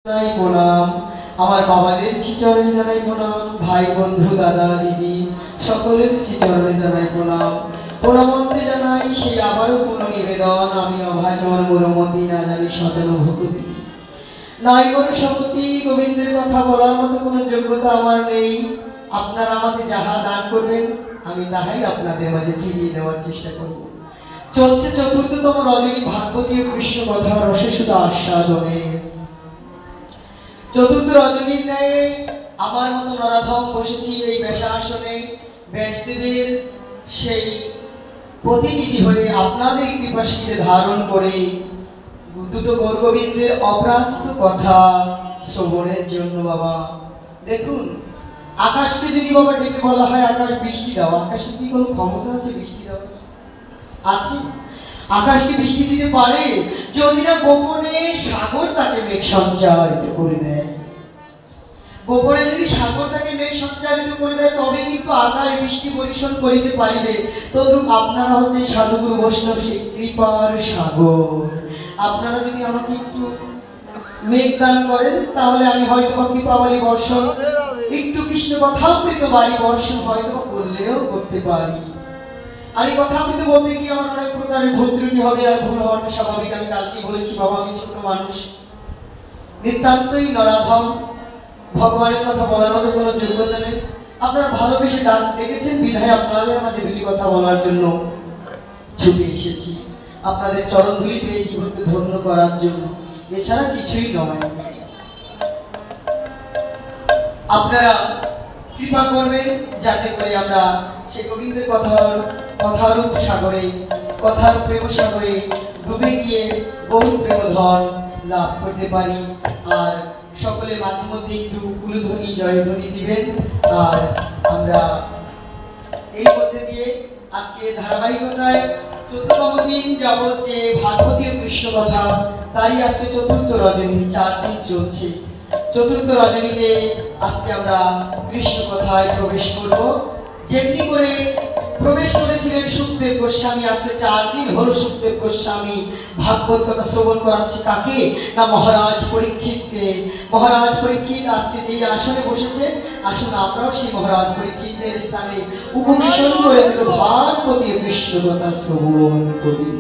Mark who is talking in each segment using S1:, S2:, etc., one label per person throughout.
S1: জানাই প্রণাম। আমার বাবাদের চরণে জানাই প্রণাম। ভাই বন্ধু দাদা দিদি সকলের চরণে জানাই প্রণাম। প্রণামন্তে জানাই সেই আবারও পুনঃ নিবেদন। আমি অভাজন মূলমতি না জানি সদন ভূপতি নাই কোনো শক্তি। গোবিন্দের কথা বলার মতো কোনো যোগ্যতা আমার নেই। আপনারা আমাকে যাহা দান করবেন আমি তাহাই আপনাদের মাঝে ফিরিয়ে দেওয়ার চেষ্টা করব। চলছে চতুর্থতম রজনী ভাগবতী কৃষ্ণ কথা রসসুধা আস্বাদনে। চতুর্থ রজনীর ন্যায় আমার মতো নরাধম বসেছি এই ব্যাসাসনে। ব্যাসদেবের সেই প্রতিনিধি হয়ে আপনাদের কৃপাশীলে ধারণ করে দুটো গৌরগোবিন্দের অপ্রাকৃত কথা শ্রবণের জন্য। বাবা দেখুন, আকাশকে যদি বাবা ডেকে বলা হয় আকাশ বৃষ্টি দাও, আকাশের কি কোনো ক্ষমতা আছে বৃষ্টি দাও? আছে? আকাশকে বৃষ্টি দিতে পারে যদি না গোপনে সাগর তাকে মেঘ সঞ্চারিত করে দেয়। গোপনে যদি সাগর তাকে মেঘ সঞ্চারিত করে দেয় তবে কিন্তু আকাশ বৃষ্টি পরিশোধ করিতে পারিবে। তদ্রূপ আপনারা হচ্ছে সাধুগুরু বৈষ্ণব সেই কৃপার সাগর। আপনারা যদি আমাকে একটু মেঘ দান করেন তাহলে আমি হয়তো কৃপাবালী বর্ষণ, একটু কৃষ্ণ কথামৃত বাড়ি বর্ষণ হয়তো করলেও করতে পারি। আর এই কথা আমি তো বলতে গিয়ে আমার অনেক প্রকারের ভুল ত্রুটি হবে, আর ভুল হওয়াটা স্বাভাবিক। আমি কালকে বলেছি বাবা আমি ছোট মানুষ, নিতান্তই নরাধম, ভগবানের কথা বলার মতো কোনো যোগ্যতা নেই। আপনারা ভালোবেসে ডাক ডেকেছেন বিধায় আপনাদের মাঝে দুটি কথা বলার জন্য ছুটে এসেছি। আপনাদের চরণ ধুলি পেয়ে জীবনকে ধন্য করার জন্য, এছাড়া কিছুই নয়। আপনারা কৃপা করবেন যাতে করে আমরা সে গোবিন্দের কথারূপ সাগরে, কথার প্রেম সাগরে ডুবে গিয়ে বহু প্রেমধন লাভ করতে পারি। আর সকলে মাঝে মধ্যে একটু কুলধ্বনি জয়ধ্বনি দিবেন। আর আমরা এই মধ্যে দিয়ে আজকে ধারাবাহিকতায় 14তম দিন যাবৎ যে ভাগবতী কৃষ্ণ কথা তারই আজকে চতুর্থ রজনী, 4 দিন চলছে। চতুর্থ রজনীতে আজকে আমরা কৃষ্ণ কথায় প্রবেশ করব। যেমনি করে প্রবেশ করেছিলেন সুখদেব গোস্বামী, আজকে 4 দিন হলো সুখদেব গোস্বামী ভাগবত কথা শ্রবণ করাচ্ছে। কাকে? না মহারাজ পরীক্ষিতকে। মহারাজ পরীক্ষিত আজকে যেই আসনে বসেছে, আসুন আমরাও সেই মহারাজ পরীক্ষিতের স্থানে উপবেশন করে ভাগবতী কৃষ্ণ কথা শ্রবণ করি।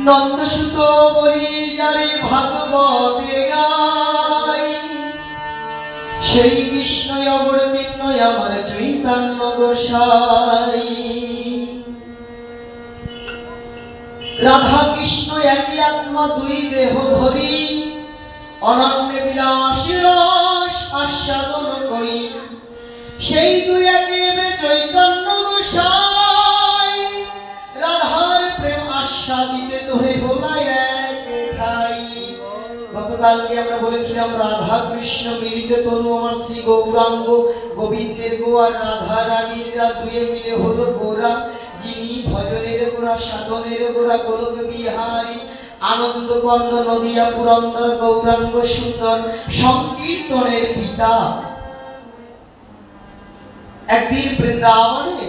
S1: নন্দসুত বলি যারে ভাগবতে গাই, সেই কৃষ্ণ অবতীর্ণ আমার চৈতন্য গোসাই। রাধা কৃষ্ণ একই আত্মা দুই দেহ ধরি, অনন্য বিলাসী রস আস্বাদন করি। সেই দুই একে চৈতন্য গোসাই, রাধার প্রেম আস্বাদিতে তোহে হোলায় এক ঠাই। গতকালকে আমরা বলেছিলাম রাধা কৃষ্ণ মিলিত তনু আমার শ্রী গৌরাঙ্গ। গোবিন্দের গো আর রাধা রানীর দুয়ে মিলে হলো গোরা, যিনি ভজনের গোরা সাধনের গোরা গোলক বিহারী। আনন্দ কন্দ নদিয়া পুরন্দর গৌরাঙ্গ সুন্দর সংকীর্তনের পিতা। একদিন বৃন্দাবনে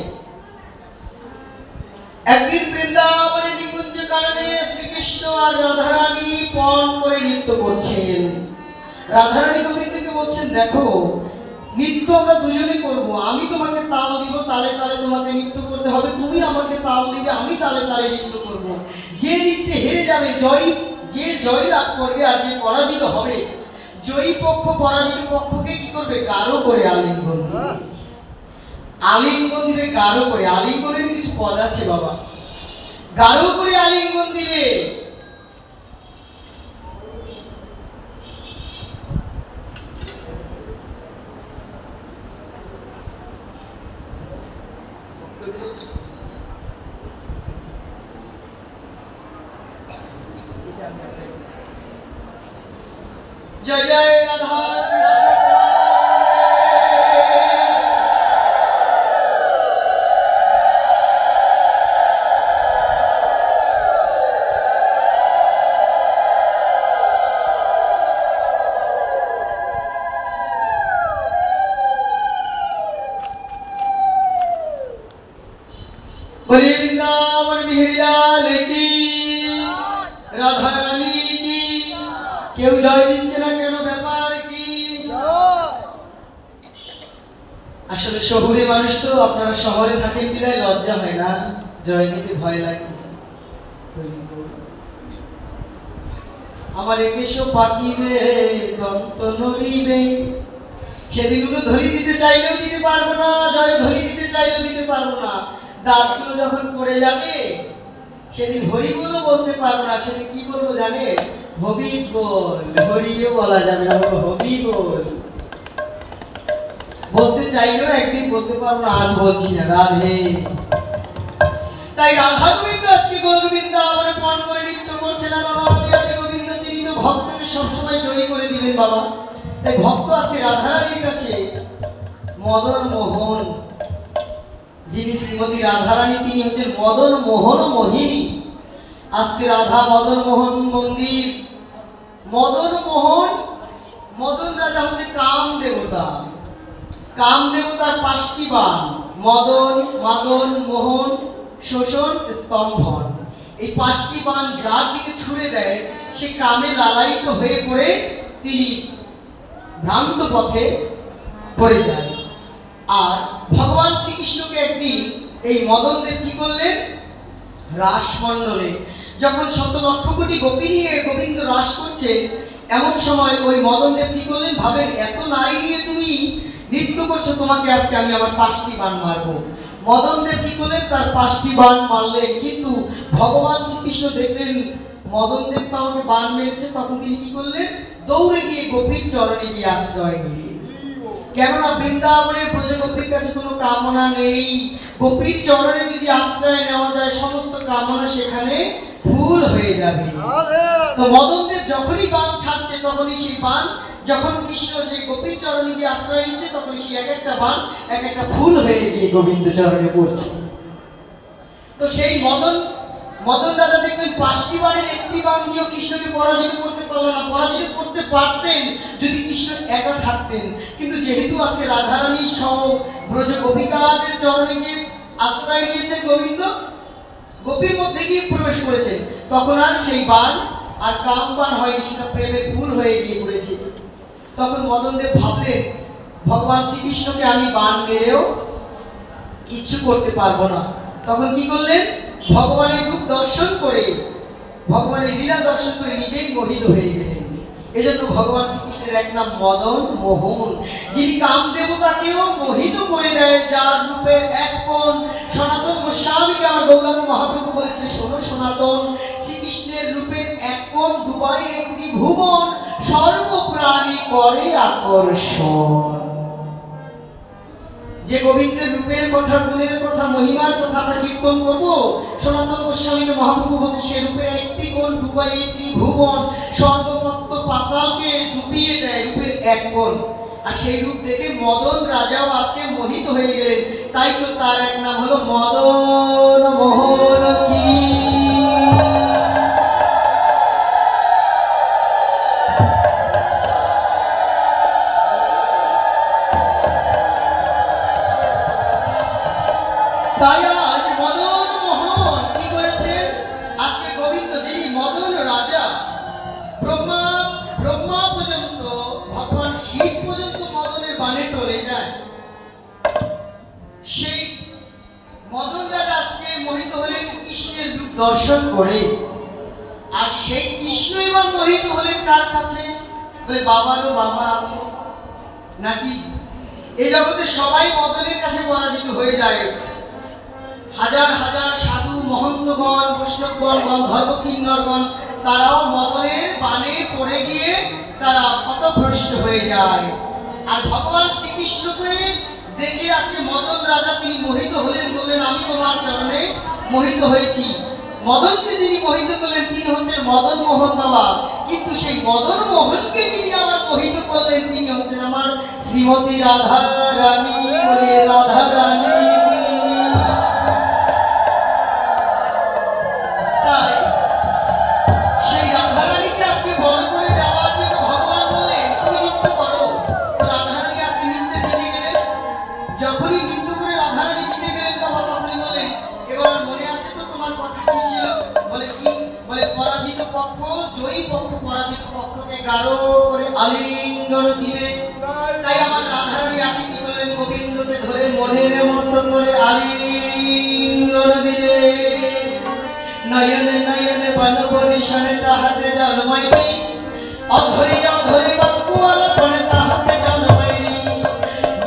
S1: নিকুঞ্জ কারণে শ্রীকৃষ্ণ আর রাধারানী পণ করে নৃত্য করছেন। রাধারানী গোবিন্দকে বলছেন দেখো নৃত্য আমরা দুজনে করব, আমি তোমাকে তাল দিব, তালে তালে তোমাকে নৃত্য করতে হবে, তুমি আমাকে তাল দিবে, আমি তালে তালে নৃত্য করব। যে নৃত্যে হেরে যাবে যে জয় লাভ করবে আর যে পরাজিত হবে, জয়ী পক্ষ পরাজিত পক্ষকে কি করবে? গাঢ় করে আলিঙ্গন দিবে। আলিঙ্গন দিবে গাঢ় করে। আলিঙ্গনের কিছু পদ আছে বাবা, গাঢ় করে আলিঙ্গন দিবে। জয় জয় রাধা কেউ জয় দিচ্ছে না কেন, ব্যাপার কি? আসলে শহুরে মানুষ তো, আপনারা শহরে থাকেন বিদায় লজ্জা হয় না, জয় দিতে ভয় লাগে। আমার একেশো পাকিবে দন্ত নড়িবে, সেদিনগুলো ধরি দিতে চাইলেও দিতে পারবো না, জয় ধরি দিতে চাইলেও দিতে পারবো না। দাঁতগুলো যখন পড়ে যাবে সেদিন হরিগুলো বলতে পারবো না, সেদিন কি বলবো জানে? হবি বল, হরিও বলা যাবে না, বলবো হবি বল। বলতে চাইলেও একদিন বলতে পারবো না, আজ বলছি না। রাধে। তাই রাধা গোবিন্দ আজকে গোবিন্দ আমার পণ করে নৃত্য করছে না বাবা। রাধে গোবিন্দ তিনি তো ভক্তকে সবসময় জয়ী করে দিবেন বাবা। তাই ভক্ত আছে রাধারানীর কাছে মদন মোহন, যিনি শ্রীমতী রাধারানী তিনি হচ্ছেন মদন মোহন মোহিনী। আজকে রাধা মদন মোহন মন্দির, মদন মোহন, মদন রাজা হচ্ছে কাম দেবতা, কাম দেবতার 5টি বাণ, মদন, মাদন, মোহন, শোষণ, স্তম্ভন। এই 5টি বাণ যার দিকে ছুড়ে দেয় সে কামে লালায়িত হয়ে পড়ে তিনি ভ্রান্ত পথে পড়ে যায়। আর ভগবান শ্রীকৃষ্ণকে একদিন এই মদনদেব কি করলেন? রাসমণ্ডলে যখন 100 লক্ষ কোটি গোপী নিয়ে গোবিন্দ রাস করছে, এমন সময় ওই মদনদেব কি করলেন? ভাবেন এত নারী নিয়ে তুমি নৃত্য করছো, তোমাকে আজকে আমি আমার 5টি বাণ মারবো। মদনদেব কি করলেন? তার 5টি বাণ মারলেন। কিন্তু ভগবান শ্রীকৃষ্ণ দেখলেন মদনদেব তো আমাকে বাণ মেরেছে, তখন তিনি কি করলেন? দৌড়ে গিয়ে গোপীর চরণে গিয়ে আশ্রয় নিলেন। কেননা বৃন্দাবনের ব্রজগোপীর কাছে কোনো কামনা নেই। গোপীর চরণে যদি আশ্রয় নেওয়া যায় সমস্ত কামনা সেখানে ভুল হয়ে যাবে। তো মদনদেব যখনই বাণ ছাড়ছে তখনই সেই বাণ, যখন কৃষ্ণ সেই গোপীর চরণে গিয়ে আশ্রয় নিচ্ছে তখনই সেই এক একটা বাণ এক একটা ভুল হয়ে গিয়ে গোবিন্দ চরণে পড়ছে। তো সেই মদন রাজা দেখলেন 5টি বাণের একটি বাণ দিয়েও কৃষ্ণকে পরাজিত করতে পারল না। পরাজিত করতে পারতেন যদি কৃষ্ণ একা থাকতেন, কিন্তু যেহেতু আজকে রাধারানী সহ ব্রজ গোপিকাদের চরণে গিয়ে আশ্রয় নিয়েছেন গোবিন্দ, গোপীর মধ্যে গিয়ে প্রবেশ করেছেন, তখন আর সেই বাণ আর কাম বাণ হয়নি, সেটা প্রেমের ভুল হয়ে গিয়ে পড়েছে। তখন মদনদেব ভাবলেন ভগবান শ্রীকৃষ্ণকে আমি বাণ মেরেও কিছু করতে পারবো না। তখন কি করলেন? ভগবানের রূপ দর্শন করে, ভগবানের লীলা দর্শন করে নিজেই মোহিত হয়ে গেলেন। এজন্য ভগবান শ্রীকৃষ্ণের এক নাম মদন মোহন, যিনি কাম দেবতাকেও মোহিত করে দেয়, যার রূপের এক কোণ। সনাতন গোস্বামীকে আমার গৌরাঙ্গ মহাপ্রভু বলেছিলেন, শোনো সনাতন, শ্রীকৃষ্ণের রূপের এক কোণ ডুবাই এই ত্রিভুবন, সর্বপ্রাণী করে আকর্ষণ। যে গোবিন্দের রূপের কথা, গুণের কথা, মহিমার কথা আমরা কীর্তন করবো, সনাতন গোস্বামীকে মহাপ্রভু বলছে সে রূপের একটি কোণ ডুবাই ত্রিভুবন, স্বর্গমত্ত পাতালকে ডুবিয়ে দেয় রূপের এক কোণ। আর সেই রূপ দেখে মদন রাজাও আজকে মোহিত হয়ে গেলেন। তাই তো তার এক নাম হলো মদন মোহন। কি তাই আজ মদন মোহন কি করেছেন? আজকে গোবিন্দ যিনি মদন রাজা, ব্রহ্মা পর্যন্ত, ভগবান শিব পর্যন্ত মদনের বাণে টলে যায়, সেই মদন রাজা আজকে মোহিত হলেন কৃষ্ণের রূপ দর্শন করে। আর সেই কৃষ্ণ এবার মোহিত হলেন কার কাছে? বলে বাবারও বাবা আছে নাকি? এই জগতে সবাই মদনের কাছে পরাজিত হয়ে যায়। হাজার হাজার সাধু মহন্তগণ, বৈষ্ণবগণ, গন্ধর্ব কিন্নরগণ, তারাও মদনের বাণে পড়ে গিয়ে তারা পথভ্রষ্ট হয়ে যায়। আর ভগবান শ্রীকৃষ্ণকে দেখে আজকে মদন রাজা তিনি মোহিত হলেন, বললেন আমি তোমার চরণে মোহিত হয়েছি। মদনকে যিনি মোহিত করলেন তিনি হচ্ছেন মদন মোহন বাবা। কিন্তু সেই মদন মোহনকে যিনি আবার মোহিত করলেন তিনি হচ্ছেন আমার শ্রীমতী রাধা রানী। বলে রাধা রানী। তাই সেই রাধা রানীকে আজকে বড় করে দেওয়ার জন্য ভগবান বললেন তুমি নৃত্য করো। রাধা রানী আজকে নৃত্যে জিতে গেলেন। যখনই নৃত্য করে রাধা রানী জিতে গেলেন বাবা, তখনই বললেন এবার মনে আছে তো তোমার কথা কি ছিল? বলে কি? বলে পরাজিত পক্ষ জয়ী পক্ষ পরাজিত পক্ষকে গাঢ় করে আলিঙ্গন দিবে। তাই আমার রাধারানী আসি কি বলেন, গোবিন্দকে ধরে মনের মতো করে আলিঙ্গন দিবে। নয়নে নয়নে বনবরিশনে তাহাতে জন্মাইবি, অধরে অধরে বাক্যআলাপনে তাহাতে জন্মাইবি।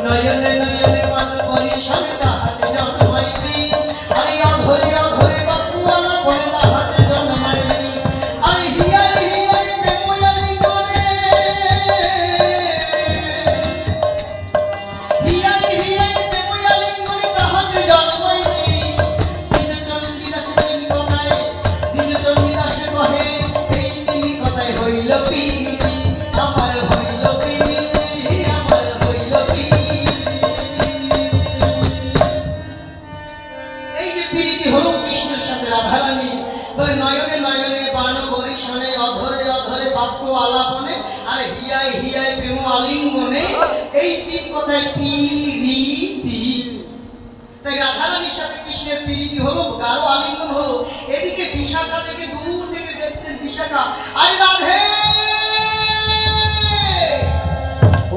S1: নয়নে নয়নে বনবরিশনে তাহাতে জন্মাইবি, আরে অধরে অধরে বাক্যআলাপনে তাহাতে জন্মাইবি। আরে হিয়ায় হিয়ায় প্রেময়ালি করে, হিয়ায় হিয়ায় প্রেময়ালি করে তাহাতে জন্মাইবি। দিন চণ্ডীদাসে তিন কথায়, দিন চণ্ডীদাসে কহে এই তিন কথায় হইল প্রীতি, আমার হইল প্রীতি, আমার হইল প্রীতি। এই যে প্রীতি হলো কৃষ্ণের সাথে রাধারানী, বলে নয়নে নয়নে বাণ বরিশনে, অধরে অধরে বাক্য আলাপনে, আর হিয়ায় হিয়ায় প্রেম আলিঙ্গনে, এই তিন কথায় প্রীতি। তাই রাধারানীর সাথে কৃষ্ণের প্রীতি হলো, গাঢ় আলিঙ্গন হলো। এদিকে বিশাখা থেকে দূর থেকে দেখছেন বিশাখা, আরে রাধে,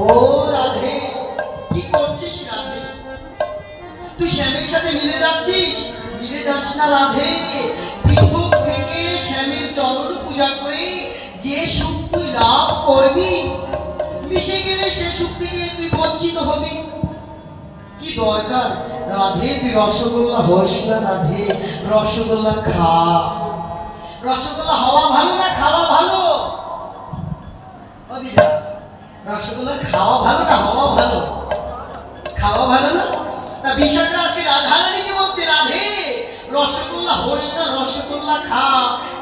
S1: ও রাধে, কি করছিস রাধে? তুই শ্যামের সাথে মিলে যাচ্ছিস? মিলে যাস না রাধে। পৃথক থেকে শ্যামের চরণ পূজা করে যে সুখ তুই লাভ করবি, মিশে গেলে সে সুখ থেকে তুই বঞ্চিত হবি। কি দরকার রাধে, তুই রসগোল্লা হোস না রাধে, রসগোল্লা খা। রসগোল্লা হওয়া ভালো না খাওয়া ভালো? রসগোল্লা খাওয়া ভালো না হওয়া ভালো? খাওয়া ভালো না? তা বিশাখা আজকে রাধারানীকে বলছে, রাধে রসগোল্লা হোস না, রসগোল্লা খা।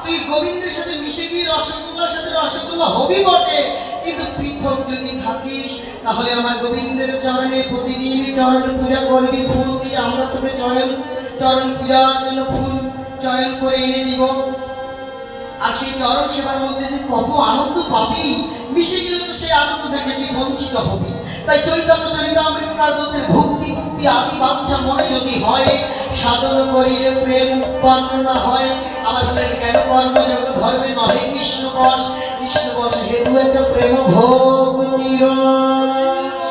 S1: তুই গোবিন্দের সাথে মিশে গিয়ে রসগোল্লার সাথে রসগোল্লা হবি বটে, কিন্তু পৃথক যদি থাকিস তাহলে আমার গোবিন্দের চরণে প্রতিদিন চরণ পূজা করবি ফুল দিয়ে। আমরা তোকে চরণ পূজার জন্য ফুল চয়ন করে এনে দিব, আর সেই চরণ সেবার মধ্যে যে কত আনন্দ পাবি, মিশে গেলে তো সেই আনন্দ থেকে তুই বঞ্চিত হবি। তাই চৈতন্য চরিতামৃতকার বলছেন, ভক্তি মুক্তি আদি বাঞ্ছা মনে যদি হয়, সাধন করিলে প্রেম উৎপন্ন না হয়। আবার বলেন, কেন কর্মযোগ ধর্মে নহে কৃষ্ণ বশ, কৃষ্ণ বশ হেতু এত প্রেম ভক্তি রস।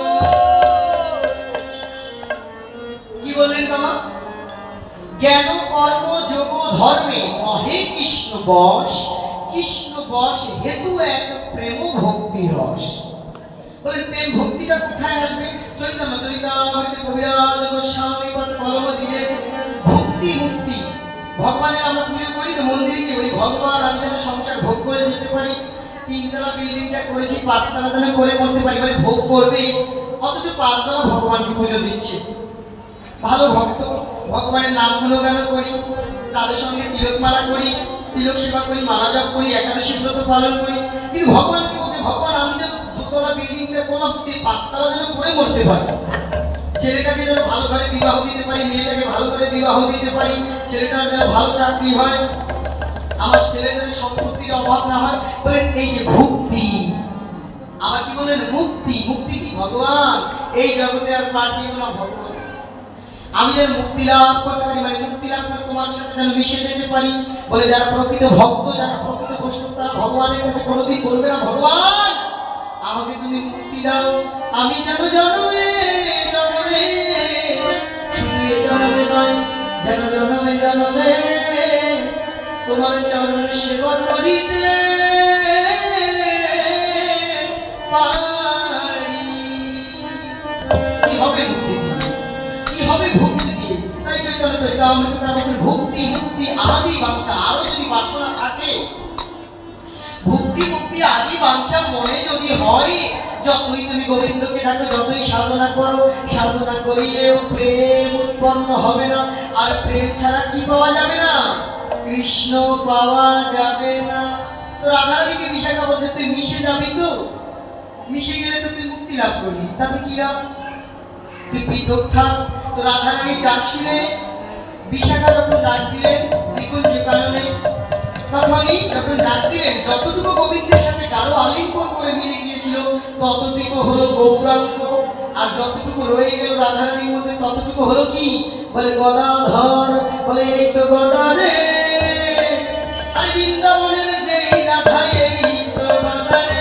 S1: কি বললেন বাবা? জ্ঞান কর্ম যোগ ধর্মে নহে কৃষ্ণ বশ, কৃষ্ণ বশ হেতু এক প্রেম ভক্তি রস। বলেন প্রেম ভক্তিটা কোথায় আসবে? চৈতন্য চরিতামৃতে কবিরাজ গোস্বামী পদ কর্ম দিলেন ভক্তি মুক্তি। ভগবানের আমরা পুজো করি তো মন্দিরে গিয়ে বলি, ভগবান আমি যেন সংসার ভোগ করে যেতে পারি, তিনতলা বিল্ডিংটা করেছি পাঁচতলা যেন করে করতে পারি, মানে ভোগ করবে, অথচ পাঁচতলা ভগবানকে পুজো দিচ্ছে। ভালো ভক্ত, ভগবানের নাম গুণগান করি, তাদের সঙ্গে তিলকমালা করি, তিলক সেবা করি, মালা জপ করি, একাদশী ব্রত পালন করি, কিন্তু ভগবানকে বলছে, ভগবান আমি যেন দোতলা বিল্ডিংটা করলাম, পাঁচতলা যেন করে করতে পারি, ছেলেটাকে যেন ভালো ঘরে বিবাহ দিতে পারি, মেয়েটাকে ভালো করে বিবাহ দিতে পারি, ছেলেটার যেন ভালো চাকরি হয়, আমার ছেলের যেন সম্পত্তির অভাব না হয়। বলেন এই যে ভক্তি। আবার কি বলেন? মুক্তি। মুক্তি কি? ভগবান এই জগতে আর পাঠিয়ে না, ভগবান আমি যেন মুক্তি লাভ করতে পারি, মানে মুক্তি লাভ করে তোমার সাথে যেন মিশে যেতে পারি। বলে যারা প্রকৃত ভক্ত, যারা প্রকৃত বৈষ্ণব, তারা ভগবানের কাছে কোনোদিন বলবে না, ভগবান আমাকে তুমি মুক্তি দাও, আমি যেন জন্মে জন্মে, শুধু এ জন্মে নয়, যেন জন্মে জন্মে তোমার চরণ সেবা করিতে পারি। কি হবে মুক্তি দিয়ে? কি হবে ভক্তি দিয়ে? তাই চৈতন্য চরিতামৃতকার বলেন, ভক্তি মুক্তি আদি বাঞ্ছা। আরো যদি বাসনা থাকে, ভক্তি মুক্তি আদি বাঞ্ছা মনে যদি হয়, যতই তুমি গোবিন্দকে ডাকো, যতই সাধনা করো, সাধনা করিলেও প্রেম উৎপন্ন হবে না। আর প্রেম ছাড়া কি পাওয়া যাবে না? কৃষ্ণ পাওয়া যাবে না। তো রাধারানীকে বিশাখা বলছে, তুই মিশে যাবি তো, মিশে গেলে তো তুই মুক্তি লাভ করবি, তাতে কি লাভ? তুই পৃথক থাক। তো রাধারানীর ডাক শুনে বিশাখা যখন ডাক দিলেন নিকুঞ্জ কাননে, তখনই যখন ডাক দিলেন, যতটুকু গোবিন্দের সাথে গাঢ় আলিঙ্গন করে মিলে গিয়েছিল ততটুকু হলো গৌরাঙ্গ, আর যতটুকু রয়ে গেল রাধারানীর মধ্যে ততটুকু হলো কি? বলে গদাধর। বলে এই তো গদা রে, আরে বৃন্দাবনের যেই রাধা, এই তো গদা রে।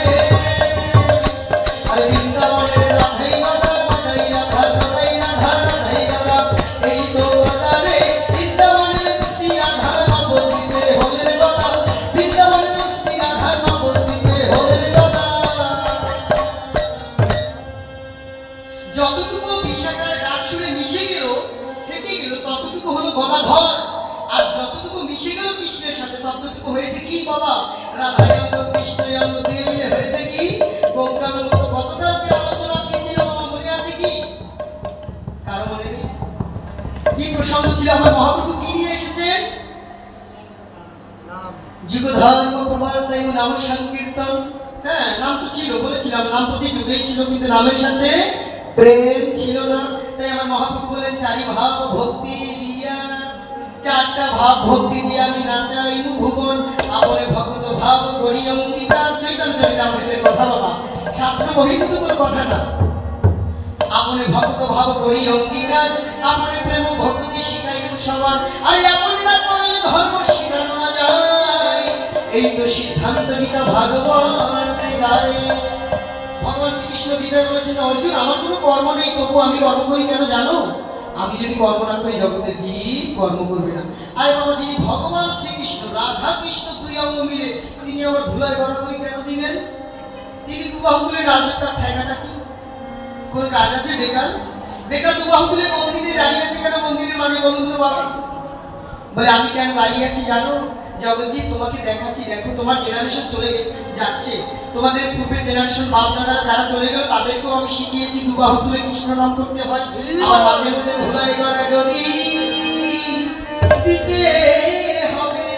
S1: বলেছিলাম নাম প্রতি যুগেই ছিল, কিন্তু নামের সাথে প্রেম ছিল না। তাই আমার মহাপ্রভু বলেন চারি ভাব ভক্তি দিয়া, চারটা ভাব ভক্তি দিয়া আমি নাচাইমু ভুবন, আপনে ভক্ত ভাব করি অঙ্গীকার। চৈতন্য চরিতামৃতের কথা বাবা, শাস্ত্র বহির্ভূত কোনো কথা না। আপনে ভক্ত ভাব করি অঙ্গীকার, আপনে প্রেম ভক্তি শিখাইব সবার। আরে আপনি না করলে ধর্ম শিখানো না যায়, এই তো সিদ্ধান্ত গীতা ভাগবত গায়। ভগবান শ্রীকৃষ্ণ গীতায় বলেছেন অর্জুন আমার কোনো কর্ম নেই, তবু আমি কর্ম করি কেন জানো? আমি যদি কর্ম না করি জগতের জীব কর্ম করবে না। আরে বাবা, যিনি ভগবান শ্রীকৃষ্ণ রাধা কৃষ্ণ দুই অঙ্গ মিলে, তিনি আমার ধুলায় গড়াগড়ি কেন দিবেন? তিনি দুবাহু তুলে ডাকবেন, তার ঠেকাটা কি? কোনো কাজ আছে? বেকার বেকার দুবাহু তুলে মন্দিরে দাঁড়িয়ে আছে কেন? মন্দিরের মাঝে বলুন তো বাবা। বলে আমি কেন দাঁড়িয়ে আছি জানো? জগৎজি তোমাকে দেখাচ্ছি, দেখো তোমার জেনারেশন চলে যাচ্ছে, তোমাদের পূর্বের জেনারেশন বাপ দাদারা যারা চলে গেল তাদেরকেও আমি শিখিয়েছি দুবাহু তুলে কৃষ্ণ নাম করতে হয়। আমার মাঝে মধ্যে ধুলাই গড়াগড়ি দিতে হবে।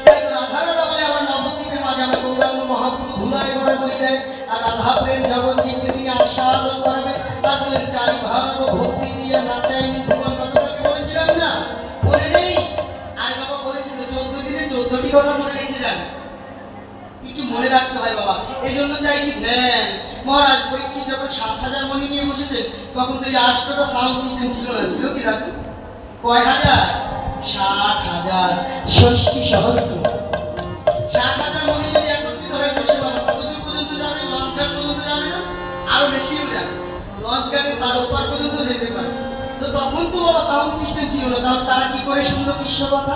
S1: তাই তো রাধা রাধা বলে আমার নবদ্বীপের মাঝে আমার গৌরাঙ্গ মহাপ্রভু ধুলাই গড়াগড়ি দেয়। আর রাধা প্রেম জগৎজিকে তিনি আস্বাদন করাবেন। তার বলে চারি ভাব ভক্তি দিয়ে নাচাই ভুবন। গতকালকে বলেছিলাম না, মনে নেই? আর বাবা বলেছিল 14 দিনে 14টি কথা মনে রেখে যান। কিছু মনে রাখতে হয় বাবা, এই জন্য চাই কি ধ্যান। মহারাজ পরীক্ষিত যখন 60,000 মণি নিয়ে বসেছেন, তখন তো এই 8টা সাউন্ড সিস্টেম ছিল না, ছিল কি দাদু? কয় হাজার? 60,000, 60 সহস্র। 60,000 মণি যদি একত্রিত হয়ে বসে বাবা, কতদূর পর্যন্ত যাবে? লঞ্চঘাট পর্যন্ত যাবে না? আরো বেশিও যাবে, লঞ্চঘাটে তার উপর পর্যন্ত যেতে পারে। তো তখন তো বাবা সাউন্ড সিস্টেম ছিল না, তাহলে তারা কি করে শুনলো কৃষ্ণ কথা?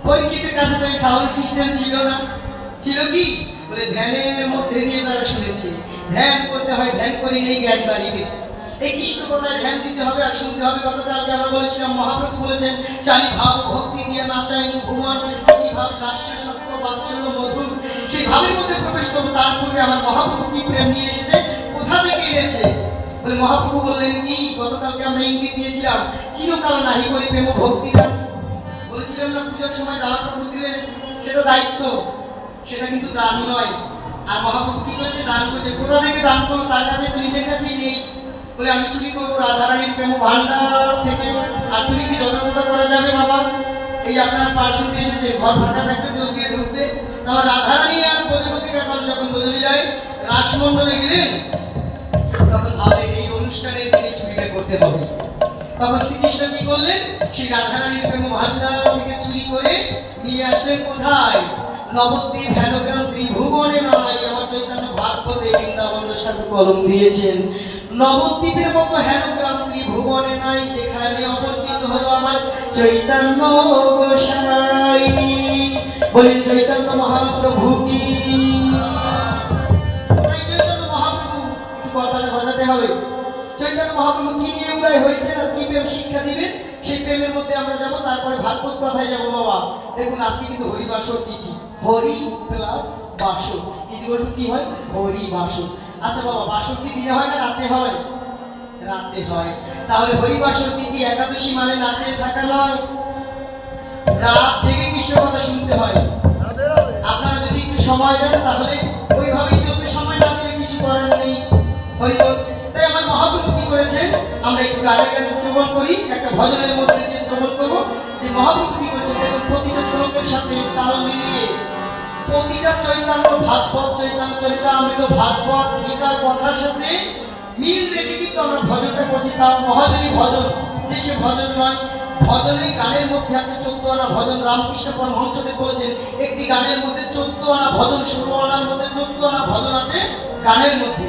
S1: পরীক্ষিতের কাছে তো এই সাউন্ড সিস্টেম ছিল না। ছিল কি? বলে ধ্যানের মধ্যে দিয়ে তারা শুনেছে। ধ্যান করতে হয়, ধ্যান করিলেই জ্ঞান বাড়িবে। এই কৃষ্ণ কথায় ধ্যান দিতে হবে আর শুনতে হবে। গতকালকে আমরা বলেছিলাম মহাপ্রভু বলেছেন চারি ভাব ভক্তি দিয়ে নাচাইমু ভুবন, কি ভাব দাস্য সত্য বাৎসল্য মধুর। সেই ভাবের মধ্যে প্রবেশ করবো। তার পূর্বে আমার মহাপ্রভু কি প্রেম নিয়ে এসেছে, কোথা থেকে এনেছে? বলে মহাপ্রভু বললেন কি, গতকালকে আমরা ইঙ্গিত দিয়েছিলাম চিরকাল নাহি করি প্রেম ভক্তি দান। বলেছিলাম না পুজোর সময় জামা কাপড় দিলে সেটা দায়িত্ব, সেটা কিন্তু দান নয়। আর মহাপ্রভু কি করেছে? দান করেছে। কোথা থেকে দান করবো? তার কাছে তো নিজের কাছেই নেই। বলে আমি চুরি করবো রাধারানীর প্রেম ভান্ডার থেকে। আর চুরি কি যথাযথ করা যাবে বাবা? এই আপনার পার্শ্বতে এসেছে, ঘর ফাঁকা থাকতে চোখ দিয়ে ঢুকবে। তারপর রাধারানী আর ব্রজগোপিকা যখন ব্রজলীলায় রাসমণ্ডলে গেলেন, তখন ভাবলেন এই অনুষ্ঠানের দিনে চুরিটা করতে হবে। তখন শ্রীকৃষ্ণ কি করলেন? সেই রাধারানীর প্রেম ভান্ডার থেকে চুরি করে নিয়ে আসলেন কোথায়? নবদ্বীপ হেনগ্রাম ত্রিভুবনে নাই। আমার চৈতন্য ভাগবতে বৃন্দাবন ঠাকুর কলম দিয়েছেন, নবদ্বীপের মতো হেনগ্রাম ত্রিভুবনে নাই, যেখানে অবতীর্ণ হলো আমার চৈতন্য গোসাই। বলি চৈতন্য মহাপ্রভু কি? তাই চৈতন্য মহাপ্রভু কপালে বাজাতে হবে। চৈতন্য মহাপ্রভু কি নিয়ে উদয় হয়েছে আর কি প্রেম শিক্ষা দিবেন, সেই প্রেমের মধ্যে আমরা যাব। তারপরে ভাগবত কথায় যাব বাবা। দেখুন আজকে কিন্তু হরিবাসর তিথি, হরি প্লাস বাসর ইজগল কি হয়? হরি বাসর। আচ্ছা বাবা, বাসর কি দিনে হয় না রাতে হয়? রাতে হয়। তাহলে হরিবাসর তিথি একাদশী মানে না খেয়ে থাকা নয়, রাত জেগে কৃষ্ণ কথা শুনতে হয়। আপনারা যদি একটু সময় দেন তাহলে ওইভাবেই চলবে, সময় না দিলে কিছু করার নেই। হরিবল। তাই আমার মহাপ্রভু কি করেছেন, আমরা একটু গানে গানে শ্রবণ করি, একটা ভজনের মধ্যে দিয়ে শ্রবণ করবো যে মহাপ্রভু কি করেছেন। দেখুন প্রতিটা শ্লোকের সাথে তাল মিলিয়ে প্রতিটা চৈতন্য ভাগবত, চৈতন্য চরিতামৃত ভাগবত গীতার কথার সাথে মিল রেখে কিন্তু আমরা ভজনটা করছি। তাও মহাজনী ভজন, যে সে ভজন নয়। ভজনে গানের মধ্যে আছে 14 আনা ভজন। রামকৃষ্ণ পরমহংসদেব বলেছেন একটি গানের মধ্যে 14 আনা ভজন, 16 আনার মধ্যে 14 আনা ভজন আছে গানের মধ্যে।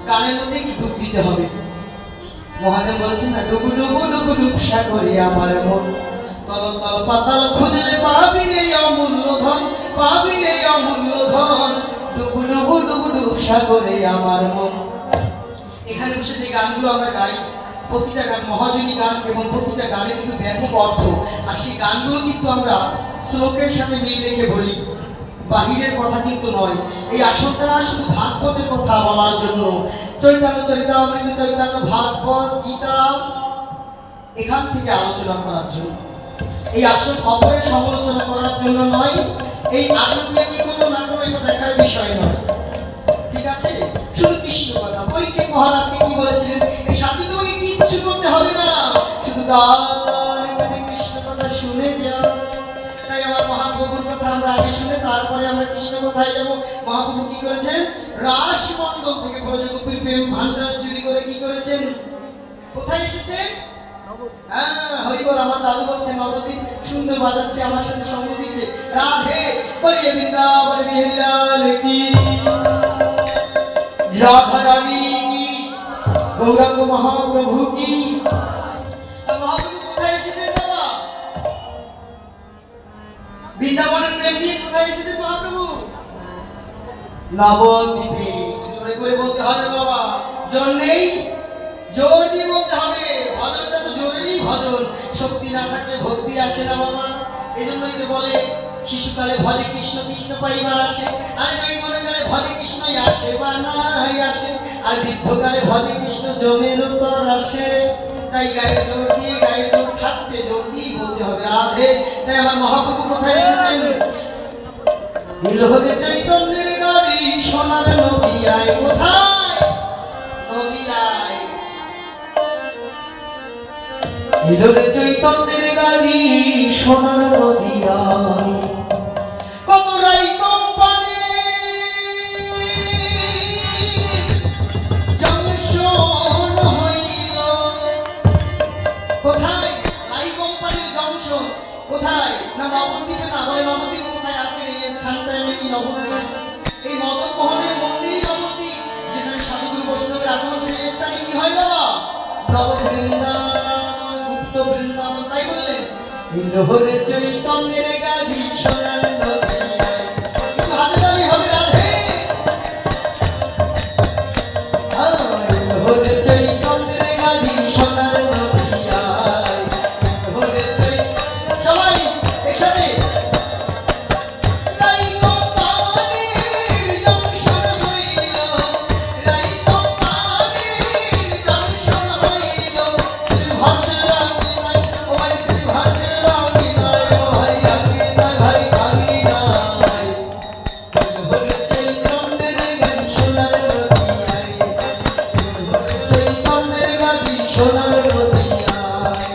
S1: গানের মধ্যে কি ডুব দিতে হবে। মহাজন বলেছেন না, ডুবু ডুবু ডুবু ডুব সাগরে আমার মন, তল তল পাতাল খুঁজলে পাবি রে অমূল্য ধন, পাবি রে অমূল্য ধন, ডুবু ডুবু ডুবু ডুব সাগরে আমার মন। এখানে বসে যে গানগুলো আমরা গাই, প্রতিটা গান মহাজনী গান এবং প্রতিটা গানের কিন্তু ব্যাপক অর্থ। আর সেই গানগুলো কিন্তু আমরা শ্লোকের সাথে মিল রেখে বলি, বাহিরের কথা কিন্তু নয়। এই আসনটা শুধু ভাগবতের কথা বলার জন্য, চৈতন্য চরিতামৃত, চৈতন্য ভাগবত গীতা এখান থেকে আলোচনা করার জন্য। এই আসন অপরের সমালোচনা করার জন্য নয়। এই আসনকে কি করলো না করলো এটা দেখার বিষয় নয়, ঠিক আছে? কান পেতে কৃষ্ণ কথা শুনে যাও। তাই আমার মহাপ্রভুর কথা আমরা আগে শুনে তারপরে আমরা কৃষ্ণ কথায় যাব। মহাপ্রভু কি করেছেন? রাসমণ্ডল থেকে ব্রজগোপীর প্রেম ভান্ডার চুরি করে কি করেছেন? কোথায় এসেছেন? হ্যাঁ, হরিবল। আমার দাদু বলছে নবদ্বীপ সুন্দর বাজাচ্ছে, আমার সাথে সঙ্গ দিচ্ছে। রাধে বলিয়ে বৃন্দাবন বিহারী লাল কি, রাধা রানী কি, গৌরাঙ্গ মহাপ্রভু কি। মহাপ্রভু কোথায় এসেছেন বাবা? বৃন্দাবনের প্রেম নিয়ে কোথায় এসেছেন মহাপ্রভু? নবদ্বীপে। জোরে করে বলতে হবে বাবা, জোর নেই, জোর দিয়ে বলতে হবে। ভজনটা তো জোরেরই ভজন, শক্তি না থাকলে ভক্তি আসে না বাবা। এজন্যই তো বলে শিশুকালে ভজে কৃষ্ণ কৃষ্ণ পাইবার আসে, আর যৌবনকালে ভজে কৃষ্ণই আসে বা নাই আসে, আর বৃদ্ধকালে ভজে কৃষ্ণ জমের উপর আসে। তাই গায়ে জোর দিয়ে, গায়ে জোর থাকতে জোর দিয়ে বলতে হবে রাধে। তাই আমার মহাপ্রভু কোথায় এসেছেন? এলোরে চৈতন্যের গাড়ি সোনার নদিয়ায়। কোথায়? নদিয়ায়। এলোরে চৈতন্যের গাড়ি সোনার নদিয়ায়। কত রাই কোম্পানি জংশন হইল। কোথায়? রাই কোম্পানির জংশন কোথায়? না নবদ্বীপে। না বলে নবদ্বীপ কোথায়? আজকের এই স্থানটা নেই নবদ্বীপ। এই মদন মোহনের মন্দির নবদ্বীপ, যেখানে সাধুগুরু বৈষ্ণবের আগমন। সেই স্থানে কি হয় বাবা? নববৃন্দাবন, গুপ্ত বৃন্দাবন। তাই বললেন এলোরে চৈতন্যের গাড়ি সোনার নদিয়ায়। একটু হাতে তালি হবে রাধে। এলোরে চৈতন্যের গাড়ি সোনার নদিয়ায়। এলোরে চৈতন্য, সবাই একসাথে। রাই কোম্পানির জংশন হইল, রাই কোম্পানির জংশন হইল। শ্রীভাষের আঙিনায়, ও ভাই শ্রীভাষের আঙিনায়, ও ভাই আঙিনায়, ভাই আঙিনায়। এলোরে চৈতন্যের গাড়ি সোনার নদিয়ায়। এলোরে চৈতন্যের গাড়ি সোনার নদিয়ায়।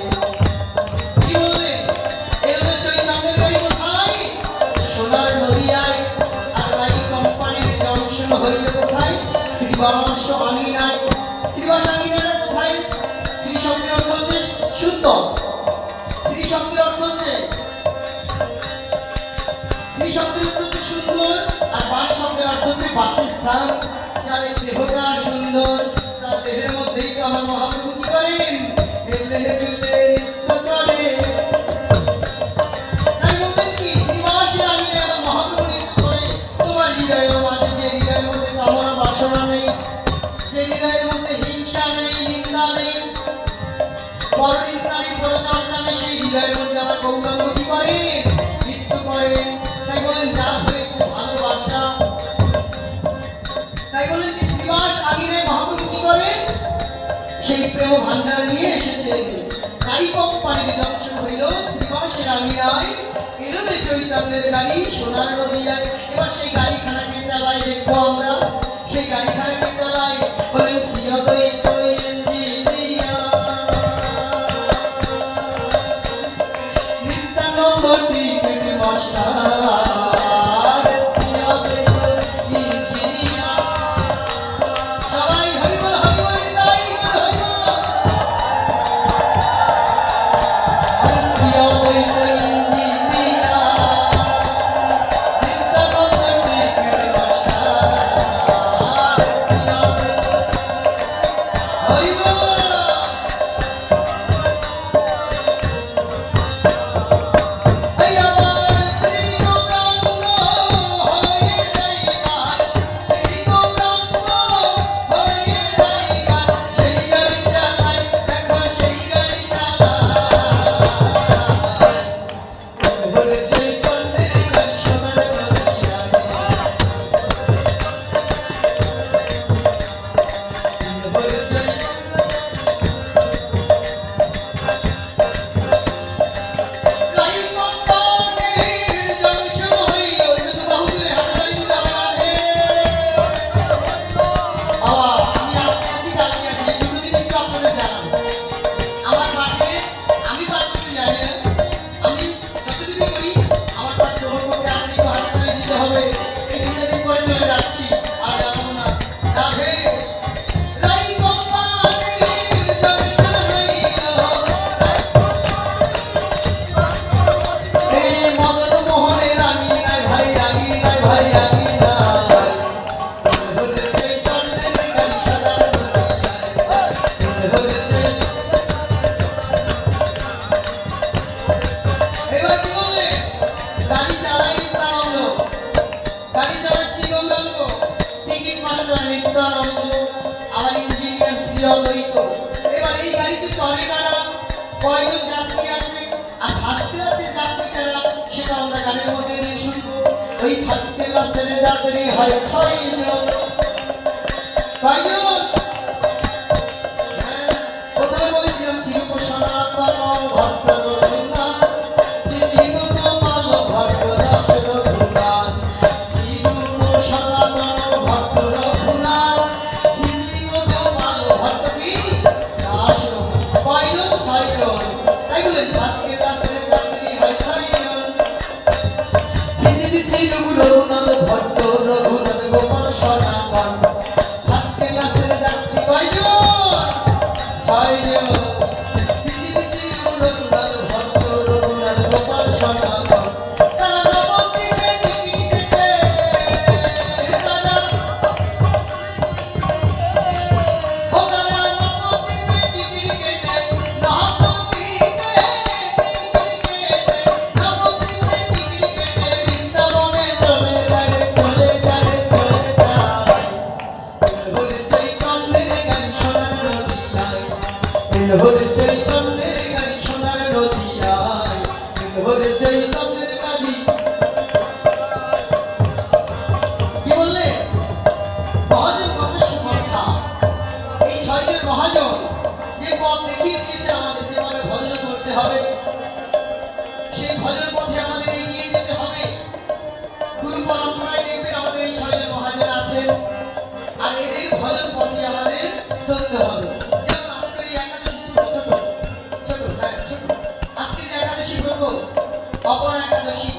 S1: কি বললেন? এলোরে চৈতন্যের গাড়ি কোথায়? সোনার নদিয়ায়। আর রাই কোম্পানির জংশন হইল কোথায়? শ্রীবাস আঙিনায়। শ্রীবাস আঙিনাটা কোথায়? শ্রী শব্দের অর্থ হচ্ছে সুন্দর। শ্রী শব্দের অর্থ হচ্ছে, শ্রী শব্দের অর্থ হচ্ছে সুন্দর, আর বাস শব্দের অর্থ হচ্ছে বাসস্থান। যার এই দেহটা সুন্দর, তার দেহের মধ্যেই তো আমার মহাপ্রভু কি করেন? হেলে দুলে নৃত্য করে। তাই বললেন কি? শ্রীবাসের আঙিনায় আমার মহাপ্রভু নৃত্য করে। তোমার হৃদয়ের মাঝে যে হৃদয়ের মধ্যে কামনা বাসনা নেই, যে হৃদয়ের মধ্যে হিংসা নেই, নিন্দা নেই, পরনিন্দা নেই, পরচর্চা নেই, সেই হৃদয়ের মধ্যে আমার গৌরাঙ্গ কি করেন? নৃত্য করেন। তাই বলেন যার হয়েছে ভালোবাসা। তাই বলেন কি? শ্রীবাস আঙিনায় মহাপ্রভু কি করেন? সেই প্রেম ভান্ডার নিয়ে এসেছেন। রাই কোম্পানির জংশন হইল শ্রীবাসের আঙিনায়। এলোরে চৈতন্যের গাড়ি সোনার নদিয়ায়। এবার সেই গাড়িখানাকে চালাই দেখবো আমরা। সেই গাড়িখানাকে চালাই বলেন Shri Advaita engineer Nityananda ticket master. Shri Advaita engineer. সবাই হরিবল হরিবল হৃদয় হরিবল। Shri Advaita engineer Nityananda ticket master. Nityananda, আমার ইঞ্জিনিয়ার শ্রী অদ্বৈত। এবার এই গাড়িতে চলে কারা, কয়জন যাত্রী আছে, আর ফার্স্ট ক্লাসের যাত্রী কারা, সেটা আমরা গানের মধ্যে দিয়ে শুনবো। ওই ফার্স্ট ক্লাসের যাত্রী হয় 6 জন। কয়জন? প্রথমে বলেছিলাম শিল্প সনাতন ভট্ট রঘুনাথ, শ্রীজীব গোপাল ভট্ট দাস রঘুনাথ, শিল্প সনাতন ভট্ট রঘুনাথ, শ্রীজীব গোপাল ভট্ট কি দাস রঘুনাথ। কয়জন? 6 জন। তাই বলেন ফার্স্ট ক্লাসের যাত্রী হয় 6 জন। শ্রীজীব ছিল রঘুনাথ ভট্ট রঘুনাথ গোপাল সনাতন, ফার্স্ট ক্লাসের যাত্রী কয়জন? 6 জন। শ্রীজীব ছিল রঘুনাথ ভট্ট রঘুনাথ গোপাল সনাতন, তারা নবদ্বীপে টিকিটেতে, তারা নবদ্বীপে টিকিট কেটে, নবদ্বীপে বৃন্দাবনে চলে যায়, চলে যায়, চলে যায়। হরে চৈতন্যের গান সোনার নদিয়ায়, হরে চৈতন্যের গান সোনার নদিয়ায়, হরে চৈতন্যের গালি। কি বললে? মহাজন কত সুমর্থা। এই 6 জন মহাজন যে পথ দেখিয়ে দিয়েছে আমাদের, যেভাবে ভজন করতে হবে, সেই ভজন পথে আমাদের এগিয়ে যেতে হবে। গুরু পরম্পরায় দেখবেন আমাদের এই 6 জন মহাজন আছেন, আর এদের ভজন পথে আমাদের চলতে হবে। যেমন আজকের এই একাদশী ছোট ছোট ছোট, হ্যাঁ ছোট, আজকে যে একাদশী ব্রত, অপর একাদশী,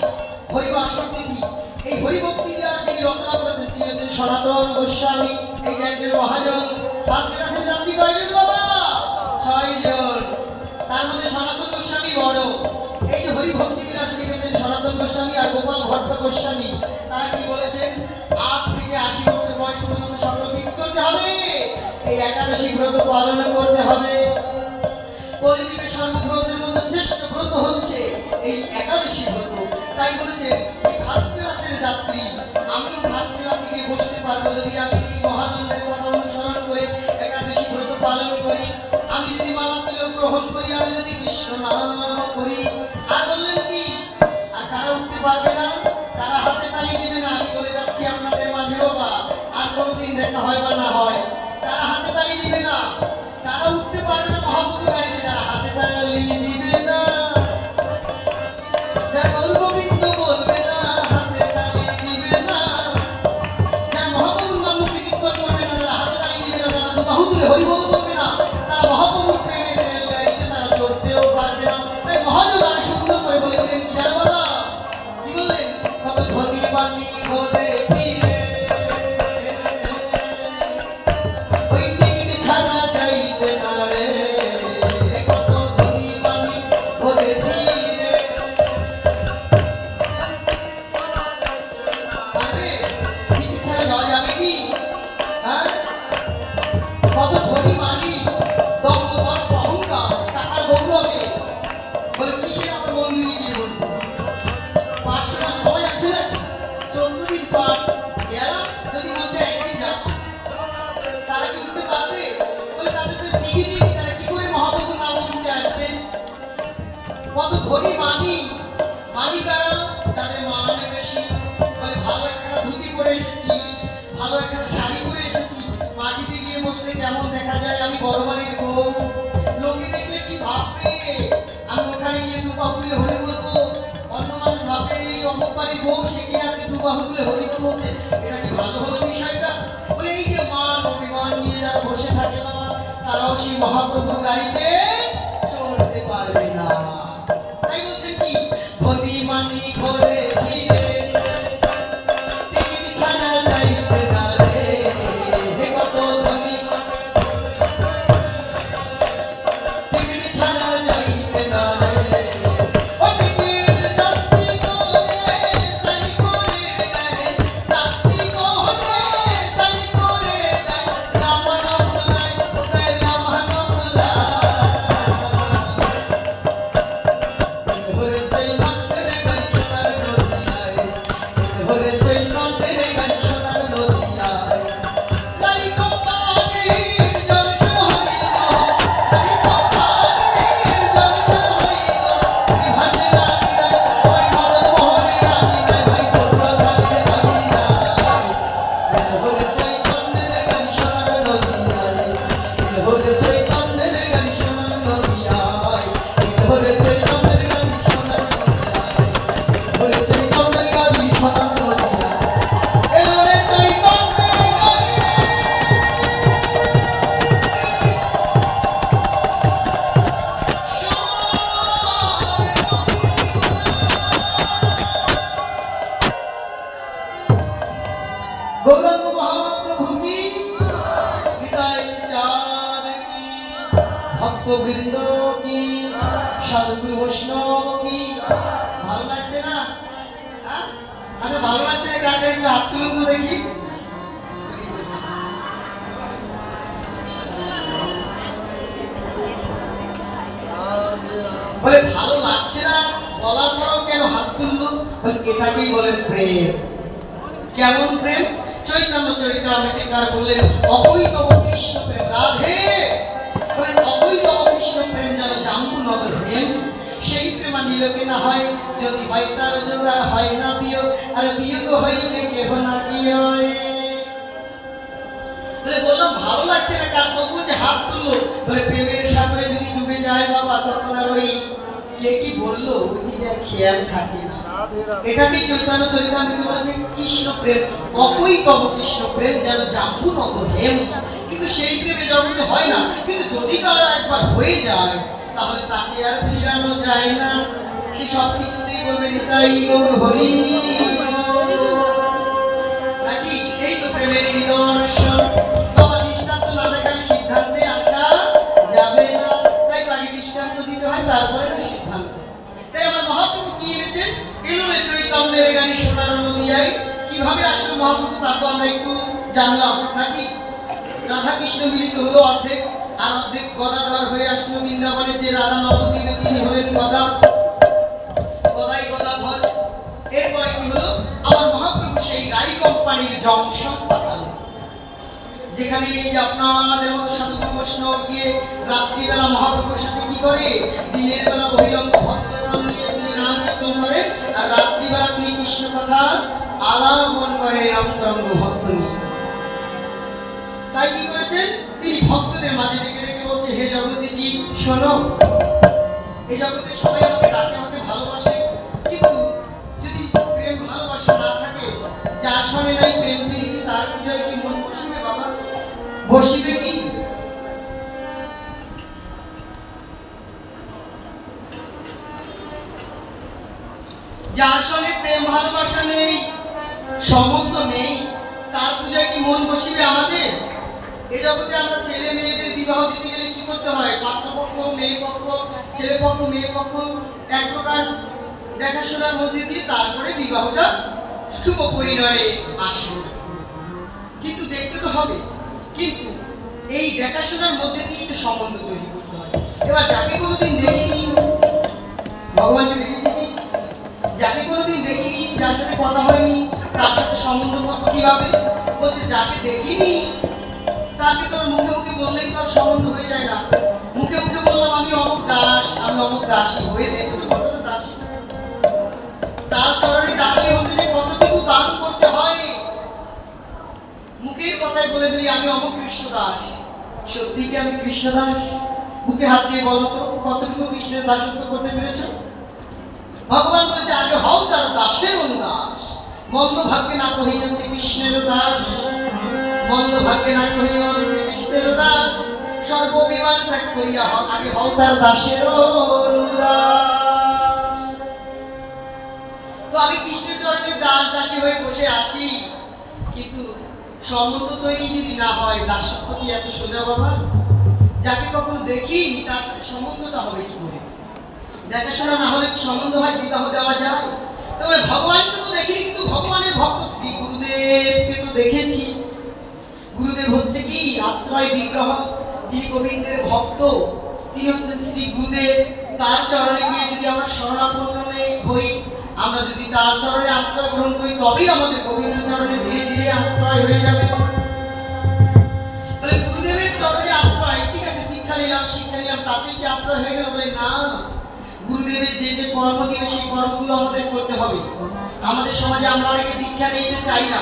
S1: হরিবাসর তিথি, এই হরিভক্তি যিনি রচনা করেছেন তিনি হচ্ছেন সনাতন গোস্বামী। এই যে একজন মহাজন। ফার্স্ট ক্লাসের যাত্রী কয়জন বাবা? 6 জন। তার মধ্যে সনাতন গোস্বামী বড়। এই যে হরিভক্তি বিলাস লিখেছেন সনাতন গোস্বামী আর গোপাল ভট্ট গোস্বামী, তারা কি বলেছেন? 8 থেকে 80 বছর বয়স পর্যন্ত সকলকে কি করতে হবে? এই একাদশী ব্রত পালন করতে হবে। কলিযুগে সর্বব্রতের মধ্যে শ্রেষ্ঠ ব্রত হচ্ছে এই একাদশী ব্রত। তাই বলেছেন এই ফার্স্ট ক্লাসের যাত্রী, আমিও ফার্স্ট ক্লাসে গিয়ে বসতে পারবো যদি আমি এই মহাজনদের কথা অনুসরণ করে একাদশী ব্রত পালন করি, আমি যদি মালা তিলক গ্রহণ করি, আমি যদি কৃষ্ণ নাম করি। আর বললেন কি, আর কারা উঠতে পারবে না? তারা হাতে তালি দিবে না। আমি বলে যাচ্ছি আপনাদের মাঝেও বা আর কোনোদিন দেখা হয় বা না হয়, তারা হাতে তালি দিবে না, তারা উঠতে পারবে না মহাপ্রভু গাড়িতে, যারা হাতে তালি দিবে না, যারা গৌর গোবিন্দ বলবে না, হাতে তালি দিবে না, যারা মহাপ্রভুর নাম কীর্তন করবে না, যারা হাতে তালি দিবে না, যারা বাহু তুলে হরি বল বলবে না, তারা মহাপ্রভুর প্রেমের রেলগাড়িতে তারা চড়তেও পারবে না। তাই মহাজন আর সুন্দর করে বলে দিলেন কি জানো বাবা? কি বললেন? কত ধনী পানি ঘরে ফিরে, ওই টিকিট ছাড়া যাইতে না রে, কত ধনী পানি ঘরে ফিরে। পারবে? টিকিট ছাড়া যাওয়া যাবে কি? হ্যাঁ? কত ধনী মানি, দম্ভ দর্প অহংকার, টাকার গৌরবে বলে কিসের আমরা মন্দিরে গিয়ে বলবো? 500টা সবাই আছে, 14 দিন পাঠ, এরা যদি বলছে একদিন যা, তারা কি উঠতে পারবে? বলে তাদের তো টিকিটই নেই, তারা কি করে মহাপ্রভুর নাম শুনতে আসবে? কত ধনী মানি, মানি কারা? যাদের মানে বেশি। বলে ভালো একটা ধুতি পরে এসেছি, ভালো একটা শাড়ি পরে এসেছি, মাটিতে গিয়ে বসলে কেমন দেখা যায়, আমি বড় বাড়ির বউ, লোকে দেখলে কি ভাববে? আমি ওখানে গিয়ে দুবাহু তুলে হরি বলবো, অন্য মানুষ ভাবে এই অমুক বাড়ির বউ, সে কি আজকে দুবাহু তুলে হরি বলছে, এটা কি ভালো হলো বিষয়টা? বলে এই যে মান অভিমান নিয়ে যারা বসে থাকে বাবা, তারাও সেই মহাপ্রভুর গাড়িতে চড়তে পারবে না। তাই বলছেন কি, ধনী মানি ঘরে ফিরে, টিকিট ছাড়া যাইতে না রে, কত ধনী টিকিট ছাড়া যাইতে না রে, ও টিকিট দাস্তি করে সাই করে দেয়, দাস্তি করে সাই করে দেয়, রামানন্দ রায় উদয় রামানন্দ রায়। ভক্তবৃন্দ কি, সাধুগুরু বৈষ্ণব কি, ভালো লাগছে না? আচ্ছা ভালো লাগছে না, কাকে একটু হাত তুলুন তো দেখি। বলে ভালো লাগছে না বলার পরও কেন হাত তুললো? বলে এটাকেই বলে প্রেম। কেমন প্রেম? চৈতন্য চরিতামৃতিকার বললেন অবৈতব কৃষ্ণ প্রেম। রাধে বলেন অবৈতব কৃষ্ণ প্রেম যেন জাম্বু নদ হেম, সেই প্রেম নিলোকে না হয়, যদি হয় তার জোগাড় হয় না বিয়োগ, আর বিয়োগ হইলে কেহ না কি হয়। বলে বললাম ভালো লাগছে না কার, তবু যে হাত তুললো। বলে প্রেমের সাগরে যদি ডুবে যায় বাবা, তখন আর ওই কে কি বললো ওইদিকে খেয়াল থাকে না। এটাকেই চৈতন্য চরিতামৃতে বলেছে কৃষ্ণ প্রেম, অপৈতব কৃষ্ণ প্রেম যেন জাম্বু নদ হেম। কিন্তু সেই প্রেমে জগতে হয় না, কিন্তু যদি কারো একবার হয়ে যায় তাহলে তাকে আর ফিরানো যায় না। সে সব কিছুতেই বলবে নিতাই গৌর হরি, নাকি? এই তো প্রেমের নিদর্শন। বাবা দৃষ্টান্ত না দেখালে সিদ্ধান্তে আসা যাবে না, তাই তাকে দৃষ্টান্ত দিতে হয়, তারপরে না সিদ্ধান্ত। তাই আমার মহাপ্রভু কি এনেছেন? এলো রে চৈতন্যের গানি সোনার নদিয়ায়। কিভাবে আসলো মহাপ্রভু তা তো আমরা একটু জানলাম, নাকি? রাধা কৃষ্ণ মিলিত হলো অর্ধেক, আর অর্ধেক গদাধর হয়ে আসলো বৃন্দাবনে। যে রাধা নবদ্বীপে তিনি হলেন গদা, গদাই গদাধর। এরপরে কি হলো? আমার মহাপ্রভু সেই রাই কোম্পানির জংশন পাঠালেন, যেখানে এই যে আপনাদের মতো সাধুগুরু বৈষ্ণব গিয়ে রাত্রিবেলা মহাপ্রভুর সাথে কি করে? দিনের বেলা বহিরঙ্গ ভক্তগণ নিয়ে তিনি নাম কীর্তন করেন, আর রাত্রিবেলা তিনি কৃষ্ণ কথা আলাপন করেন অন্তরঙ্গ ভক্ত নিয়ে। তাই কি করেছেন? তিনি ভক্তদের মাঝে ডেকে ডেকে বলছে, হে জগদীজি শোনো, এই জগতে সবাই আমাকে ডাকে, আমাকে ভালোবাসে, কিন্তু যদি প্রেম ভালোবাসা না থাকে, যার সঙ্গে নাই প্রেম প্রীতি, তার পূজায় কি মন বসিবে বাবা? বসিবে কি? যার সঙ্গে প্রেম ভালোবাসা নেই, সম্বন্ধ নেই, তার পূজায় কি মন বসিবে আমাদের? এই জগতে আমরা ছেলে মেয়েদের বিবাহ দিতে গেলে কি করতে হয়? পাত্রপক্ষ, মেয়ে পক্ষ, ছেলে পক্ষ, মেয়ে পক্ষ এক প্রকার দেখাশোনার মধ্যে দিয়ে তারপরে বিবাহটা শুভ পরিণয়ে আসে। কিন্তু দেখতে তো হবে, কিন্তু এই দেখাশোনার মধ্যে দিয়ে তো সম্বন্ধ তৈরি করতে হয়। এবার যাকে কোনোদিন দেখিনি, ভগবানকে দেখেছি কি? যাকে কোনোদিন দেখিনি, যার সাথে কথা হয়নি, তার সাথে সম্বন্ধ করবো কিভাবে? বলছে যাকে দেখিনি তাকে তো মুখে মুখে বললেই তো সম্বন্ধ হয়ে যায় না। মুখে মুখে বললাম আমি অমুক দাস, আমি অমুক দাসী, হয়ে দেখেছো কতটা দাসী? তার চরণে দাসী হতে যে কতটুকু দান করতে হয়। মুখের কথায় বলে বলি আমি অমুক কৃষ্ণ দাস, সত্যি কি আমি কৃষ্ণ দাস? মুখে হাত দিয়ে বলো তো কতটুকু কৃষ্ণের দাসত্ব করতে পেরেছো? ভগবান বলেছে আগে হও তার দাসের দাস, মন্দ ভাগ্যে না কহিয়া শ্রীকৃষ্ণের দাস, মন্দ ভাগ্যে না কহিয়া শ্রীকৃষ্ণের দাস, সর্ববিমান ত্যাগ করিয়া আগে হও তার দাসের দাস। তো আমি কৃষ্ণের চরণের দাস দাসী হয়ে বসে আছি, কিন্তু সম্বন্ধ তৈরি যদি না হয়, দাসত্ব কি এত সোজা বাবা? যাকে কখনো দেখিনি তার সাথে সম্বন্ধটা হবে কি করে? দেখাশোনা না হলে সম্বন্ধ হয়, বিবাহ দেওয়া যায়? তবে ভগবানকে তো দেখিনি, কিন্তু ভগবানের ভক্ত শ্রী গুরুদেবকে তো দেখেছি। গুরুদেব হচ্ছে কি আশ্রয় বিগ্রহ, যিনি গোবিন্দের ভক্ত তিনি হচ্ছেন শ্রী গুরুদেব। তার চরণে গিয়ে যদি আমরা শরণাপন্ন হই, আমরা যদি তার চরণে আশ্রয় গ্রহণ করি, তবেই আমাদের গোবিন্দ চরণে ধীরে ধীরে আশ্রয় হয়ে যাবে। বলে গুরুদেবের চরণে আশ্রয়, ঠিক আছে দীক্ষা নিলাম, শিক্ষা নিলাম, তাতেই কি আশ্রয় হয়ে গেল? বলে না, গুরুদেবের যে যে কর্ম দিবে সেই কর্মগুলো আমাদের করতে হবে। আমাদের সমাজে আমরা অনেকে দীক্ষা নিতে চাই না,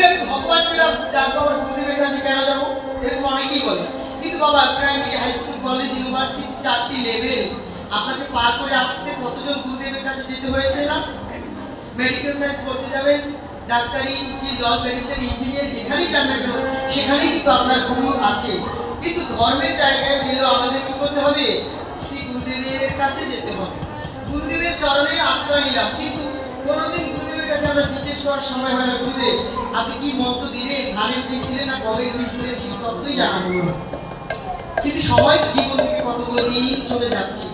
S1: আমি ভগবানকে ডাকবো আবার গুরুদেবের কাছে কেন যাবো, এরকম অনেকেই বলে। কিন্তু বাবা primary, high school, college, university 4টি লেভেল আপনাকে পার করে আসতে কতজন গুরুদেবের কাছে যেতে হয়েছে না? মেডিকেল সায়েন্স পড়তে যাবেন, ডাক্তারি কি জজ, ব্যারিস্টার, ইঞ্জিনিয়ার যেখানেই যান না কেন সেখানেই কিন্তু আপনার গুরু আছে। কিন্তু ধর্মের জায়গায় গেলেও আমাদের কি করতে হবে? শ্রী গুরুদেবের কাছে যেতে হবে, গুরুদেবের চরণে আশ্রয় নিলাম। কিন্তু কোনোদিন গুরুদেবের কাছে আমরা জিজ্ঞেস করার সময় হয় না, গুরুদেব আপনি কি মন্ত্র দিলেন, ধানের বীজ দিলেন না গমের বীজ দিলেন, সেই তত্ত্বই জানা হলো না। কিন্তু সময় তো জীবন থেকে কতগুলো দিন চলে যাচ্ছে।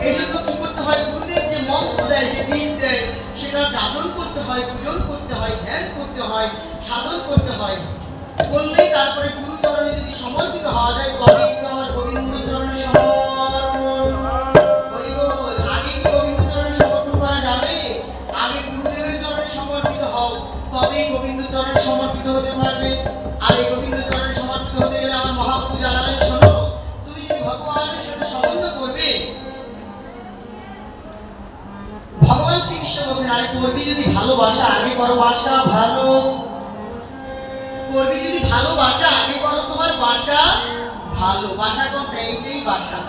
S1: এই জন্য কি করতে হয়? গুরুদেব যে মন্ত্র দেয়, যে বীজ দেয়, সেটা যাজন করতে হয়, পূজন করতে হয়, ধ্যান করতে হয়, সাধন করতে হয়। করলেই তারপরে গুরুচরণে যদি সমর্পিত হওয়া যায়, তবেই তো আমার গোবিন্দ চরণে সমর্পণ। আগে কি গোবিন্দ চরণে সমর্পণ করা যাবে? আগে গুরুদেবের চরণে সমর্পিত হও, তবেই গোবিন্দ চরণে সমর্পিত হতে পারবে। আর এই গোবিন্দ চরণে সমর্পিত হতে গেলে আমার মহাপ্রভু জানালেন, শোনো, তুমি যদি ভগবানের সাথে সম্বন্ধ করবে, ভগবান শ্রীকৃষ্ণ বলছেন, আরে করবি যদি ভালোবাসা, আগে করো বাসা ভালো। করবি যদি ভালোবাসা, আগে করো তোমার বাসা ভালো। বাসা কোনটা? এইটাই বাসা।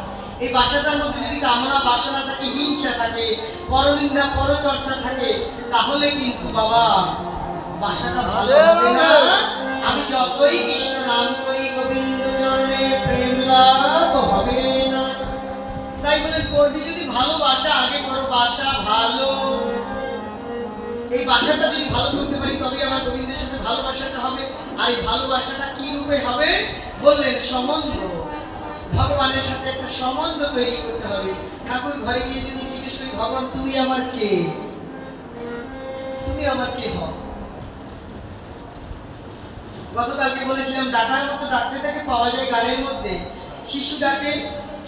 S1: এই বাসাটার মধ্যে যদি কামনা বাসনা থাকে, হিংসা থাকে, পরনিন্দা পরচর্চা থাকে, তাহলে কিন্তু বাবা বাসাটা ভালো হবে না। আমি যতই কৃষ্ণ নাম করি, গোবিন্দ চরণে প্রেম লাভ হবে না। তাই বলে করবি যদি ভালোবাসা, আগে করো বাসা ভালো। এই বাসাটা যদি ভালো করতে পারি, তবে আমার গোবিন্দের সাথে ভালোবাসাটা হবে। আর এই ভালোবাসাটা কি রূপে হবে? বললেন সম্বন্ধ। ভগবানের সাথে একটা সম্বন্ধ তৈরি করতে হবে। ঠাকুর ঘরে গিয়ে যদি জিজ্ঞেস করি, ভগবান তুমি আমার কে, তুমি আমার কে হও? গতকালকে বলেছিলাম, ডাকার মতো ডাকতে তাকে পাওয়া যায় গাড়ির মধ্যে। শিশু ডাকে,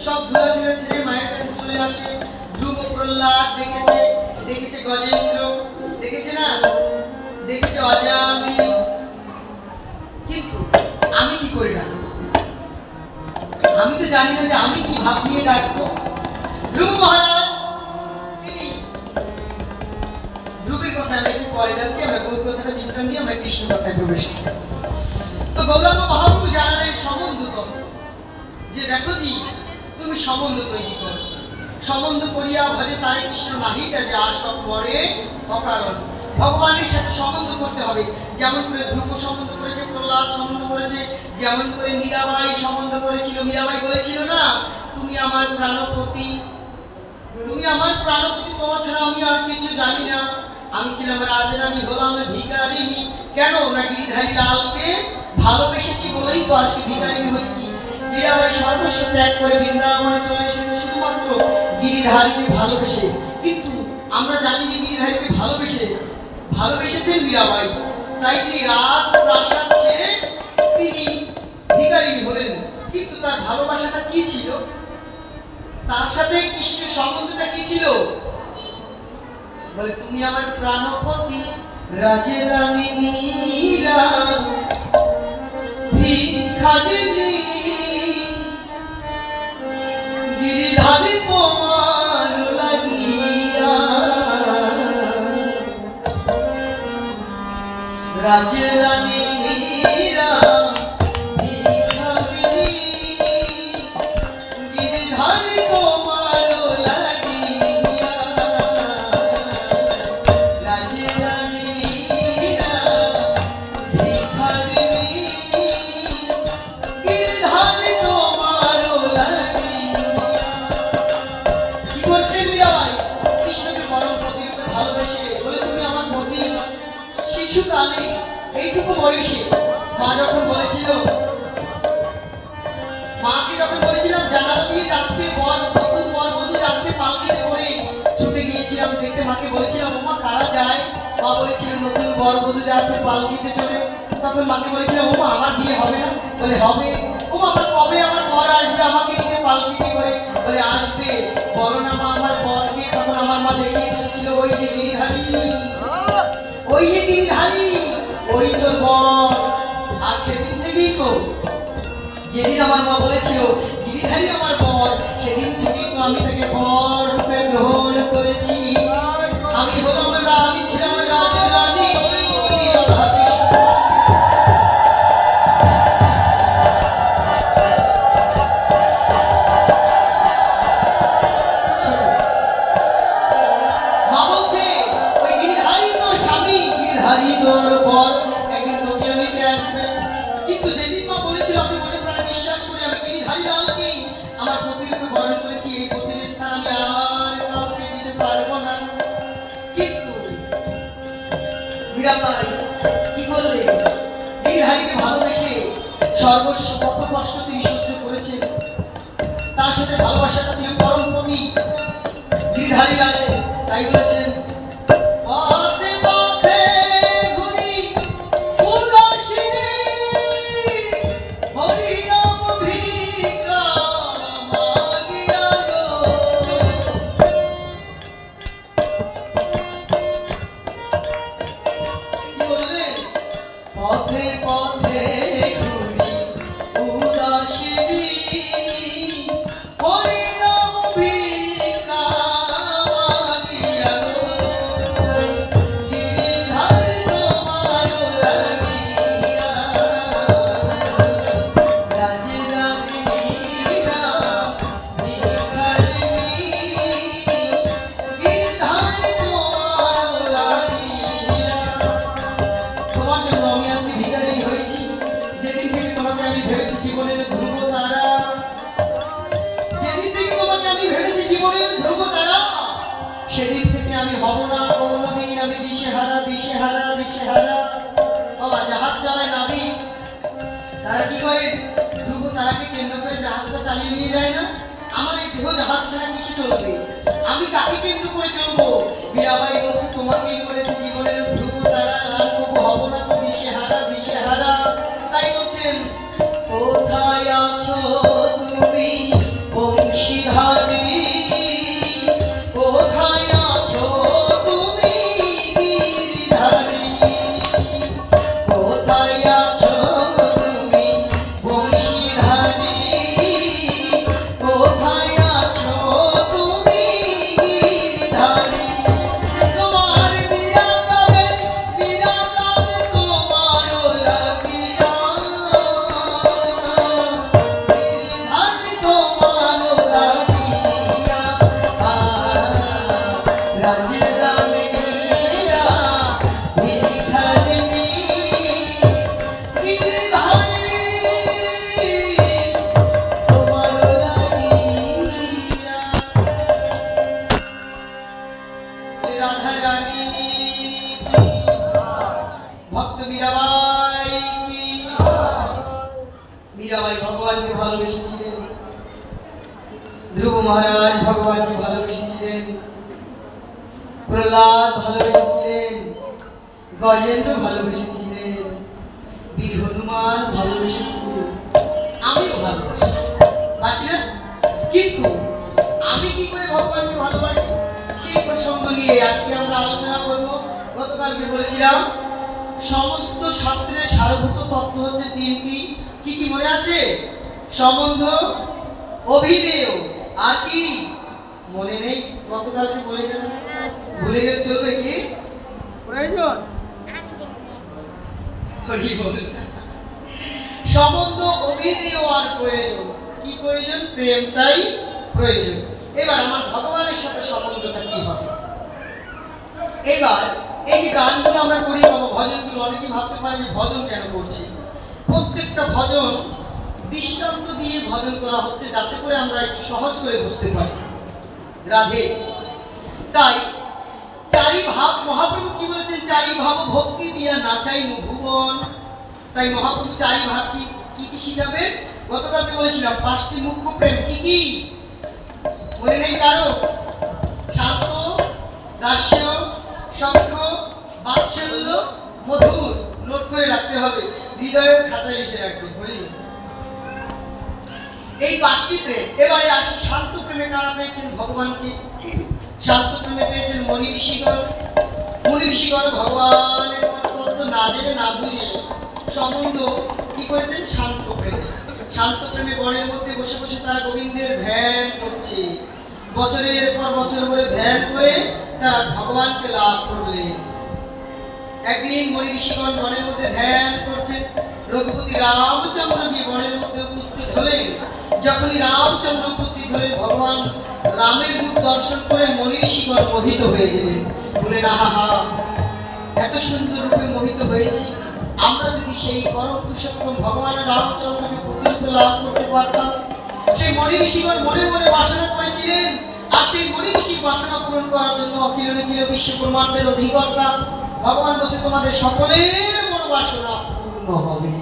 S1: সব ধুলা ধুলা ছেড়ে মায়ের কাছে চলে আসে। ধ্রুব প্রহ্লাদ ডেকেছে, ডেকেছে গজেন্দ্র, দেখেছে না, দেখেছে অজামি। কিন্তু আমি কি করে ডাকবো? আমি তো জানি না যে আমি কি ভাব নিয়ে ডাকবো। ধ্রুব মহারাজ, তিনি ধ্রুবের কথা আমি একটু পরে যাচ্ছি, আমরা গৌর কথাটা বিশ্রাম দিয়ে আমরা কৃষ্ণ কথায় প্রবেশ করি। তো গৌরাঙ্গ মহাপ্রভু জানালেন সম্বন্ধ তত্ত্ব, যে দেখো জি, তুমি সম্বন্ধ তৈরি করো। সম্বন্ধ করিয়া ভজে তারে কৃষ্ণ নাহিতা যা সব মরে অকারণ। ভগবানের সাথে সম্বন্ধ করতে হবে। যেমন করে ধ্রুব সম্বন্ধ করেছে, প্রহ্লাদ সম্বন্ধ করেছে, যেমন করে মীরাবাই সম্বন্ধ করেছিল। মীরাবাই বলেছিল না, তুমি আমার প্রাণপতি, তুমি আমার প্রাণপতি, তোমার ছাড়া আমি আর কিছু জানি না। আমি ছিলাম রাজরানী, হলাম ভিখারিণী। কেন না গিরিধারী লালকে ভালোবেসেছি বলেই তো আজকে ভিখারিণী হয়েছি। মীরাবাই সর্বস্ব ত্যাগ করে বৃন্দাবনে চলে এসেছে শুধুমাত্র গিরিধারীকে ভালোবেসে। কিন্তু আমরা জানি যে গিরিধারীকে ভালোবেসেছেন মীরাবাই, তাই তিনি রাজ প্রাসাদ ছেড়ে তিনি ভিখারিণী হলেন। কিন্তু তার ভালোবাসাটা কি ছিল? তার সাথে কৃষ্ণের সম্বন্ধটা কি ছিল? বলে তুমি আমার প্রাণপতি, রাজরানী মীরা ভিখারিণী, গিরিধারী তোমার লাগিয়া, রাজরানী মীরা ভিখারিণী, গিরিধারী তোমার লাগিয়া, রাজরানী মীরা ভিখারিণী, গিরিধারী তোমার লাগিয়া। কি করছেন মীরাবাই? কৃষ্ণকে পরম প্রতিরূপে ভালোবেসে বলে, তুমি আমার পতি। শিশুকালে এইটুকু বয়সে মা যখন বলেছিল, মাকে যখন বলেছিলাম জানালা দিয়ে যাচ্ছে নতুন বরবধূ যাচ্ছে পালকিতে করে, ছুটে গিয়েছিলাম দেখতে। মাকে বলেছিলাম, ওমা কারা যায়? মা বলেছিলেন নতুন বরবধূ যাচ্ছে পালকিতে চড়ে। তখন মাকে বলেছিলাম, ওমা আমার বিয়ে হবে না? বলে হবে। ওমা আমার কবে আমার বর আসবে আমাকে নিতে পালকিতে করে? বলে আসবে। বলো না মা আমার বরকে। তখন আমার মা দেখিয়ে দিয়েছিল, ওই যে গিরিধারী, ওই যে গিরিধারী, ওই তোর বর। আর সেদিন থেকেই তো, যেদিন আমার মা বলেছিল গিরিধারী আমার বর, সেদিন থেকেই তো আমি তাকে বর রূপে গ্রহণ করেছি। আমি ছিলাম রাজরানী রাধা কৃষ্ণ। সর্বস্ব কত কষ্ট তিনি সহ্য করেছেন। তার সাথে ভালোবাসাটা ছিল পরমপতি গিরিধারী লালে। তাই বলেছেন পথে পথে ঘুরি উদাসিনী হরি নাম ভিক্ষা মাগিয়া গো। কি বললেন? পথে পথে ঘুরি উদাসিনী হরি নাম ভিক্ষা মাগিয়া গো। গিরিধারী তোমার লাগিয়া রাজরাগিণীরা ভিখারিণী। গিরিধারী তোমার লাগিয়া তোমার জন্য আমি আজকে ভিখারিণী হয়েছি। যেদিন থেকে তোমাকে আমি ভেবেছি জীবনের ধ্রুব তারা, যেদিন থেকে তোমাকে আমি ভেবেছি জীবনের ধ্রুব তারা, সেদিন থেকে আমি হব না কোনোদিন আমি দিশেহারা দিশেহারা দিশেহারা। বাবা জাহাজ চালায় নাবিক, তারা কি করে? ধ্রুব তারাকে কেন্দ্র করে জাহাজটা চালিয়ে নিয়ে যায় না? আমার এই দেহ জাহাজটা কিসে চলবে? আমি কাকে কেন্দ্র করে চলবো? মীরাবাই বলছে তোমাকেই করেছে জীবনের ধ্রুব তারা, আর কবু হব না তো দিশেহারা দিশেহারা। তাই বলছেন কোথায় আছো তুমি বংশীধারী, কোথায় আছো তুমি গিরিধারী, কোথায় আছো তুমি বংশীধারী, কোথায় আছো তুমি গিরিধারী। তোমার বিরাকালে বিরাকালে তোমার লাগিয়া গিরিধারী তোমার লাগিয়া রাজরাগিণীরা ভিখারিণী। গিরিধারী তোমার লাগিয়া। রাধা রানী কি, ভক্ত মীরাবাই কি। মীরাবাই ভগবানকে ভালোবেসেছিলেন, ধ্রুব মহারাজ ভগবানকে ভালোবেসেছিলেন, প্রহ্লাদ ভালোবেসেছিলেন, গজেন্দ্র ভালোবেসেছিলেন, বীর হনুমান ভালোবেসেছিলেন, আমিও ভালোবাসি, বাসি না? কিন্তু আমি কি করে ভগবানকে ভালোবাসি সেই প্রসঙ্গ নিয়ে আজকে আমরা আলোচনা করব। গতকালকে বলেছিলাম সমস্ত শাস্ত্রের সারভূত তত্ত্ব হচ্ছে তিনটি। কি কি মনে আছে? সম্বন্ধ, অভিধেয়, আর কি মনে নেই? গতকালকে বলে গেলাম, ভুলে গেলে চলবে? কি প্রয়োজন? সম্বন্ধ, অভিধেয় আর প্রয়োজন। কি প্রয়োজন? প্রেমটাই প্রয়োজন। এবার আমার ভগবানের সাথে সম্বন্ধটা কি হবে? এবার এই যে গানগুলো আমরা করি বাবা, ভজনগুলো, অনেকে ভাবতে পারে যে ভজন কেন করছি। প্রত্যেকটা ভজন দৃষ্টান্ত দিয়ে ভজন করা হচ্ছে যাতে করে আমরা একটু সহজ করে বুঝতে পারি। রাধে। তাই চারি ভাব, মহাপ্রভু কি বলেছেন? চারি ভাব ভক্তি দিয়া নাচাই ভুবন। তাই মহাপ্রভু চারি ভাব কি কি কি শিখাবেন? গতকালকে বলেছিলাম পাঁচটি মুখ্য প্রেম। কি কি মনে নেই কারো? শান্ত, দাস্য, সখ্য, বাৎসল্য, মধুর। নোট করে রাখতে হবে, হৃদয়ের খাতায় লিখে রাখবেন। এই পাঁচটি প্রেম। এবারে আসি শান্ত প্রেমে কারা পেয়েছেন ভগবানকে? শান্ত প্রেমে পেয়েছেন মনি ঋষিগণ। মনি ঋষিগণ ভগবানের তত্ত্ব না জেনে না বুঝে সম্বন্ধ কি করেছেন? শান্ত প্রেমে। শান্ত প্রেমে বনের মধ্যে বসে বসে তারা গোবিন্দের ধ্যান করছে। বছরের পর বছর ধরে ধ্যান করে তারা ভগবানকে লাভ করলেন। একদিন মনি ঋষিগণ বনের মধ্যে ধ্যান করছেন, রঘুপতি রামচন্দ্র গিয়ে বনের মধ্যে উপস্থিত হলেন। যখনই রামচন্দ্র উপস্থিত হলেন, ভগবান রামের রূপ দর্শন করে মনি ঋষিগণ মোহিত হয়ে গেলেন। বলেন আহা, এত সুন্দর রূপে মোহিত হয়েছি, আমরা যদি সেই পরম পুরুষোত্তম ভগবান রামচন্দ্রকে প্রতিরূপে লাভ করতে পারতাম। সেই মনি ঋষিগণ মনে মনে বাসনা করেছিলেন, আর সেই মনি ঋষির বাসনা পূরণ করার জন্য অখিল নিখিল বিশ্ব ব্রহ্মাণ্ডের অধিকর্তা ভগবান বলছে তোমাদের সকলের মনোবাসনা পূর্ণ হবে।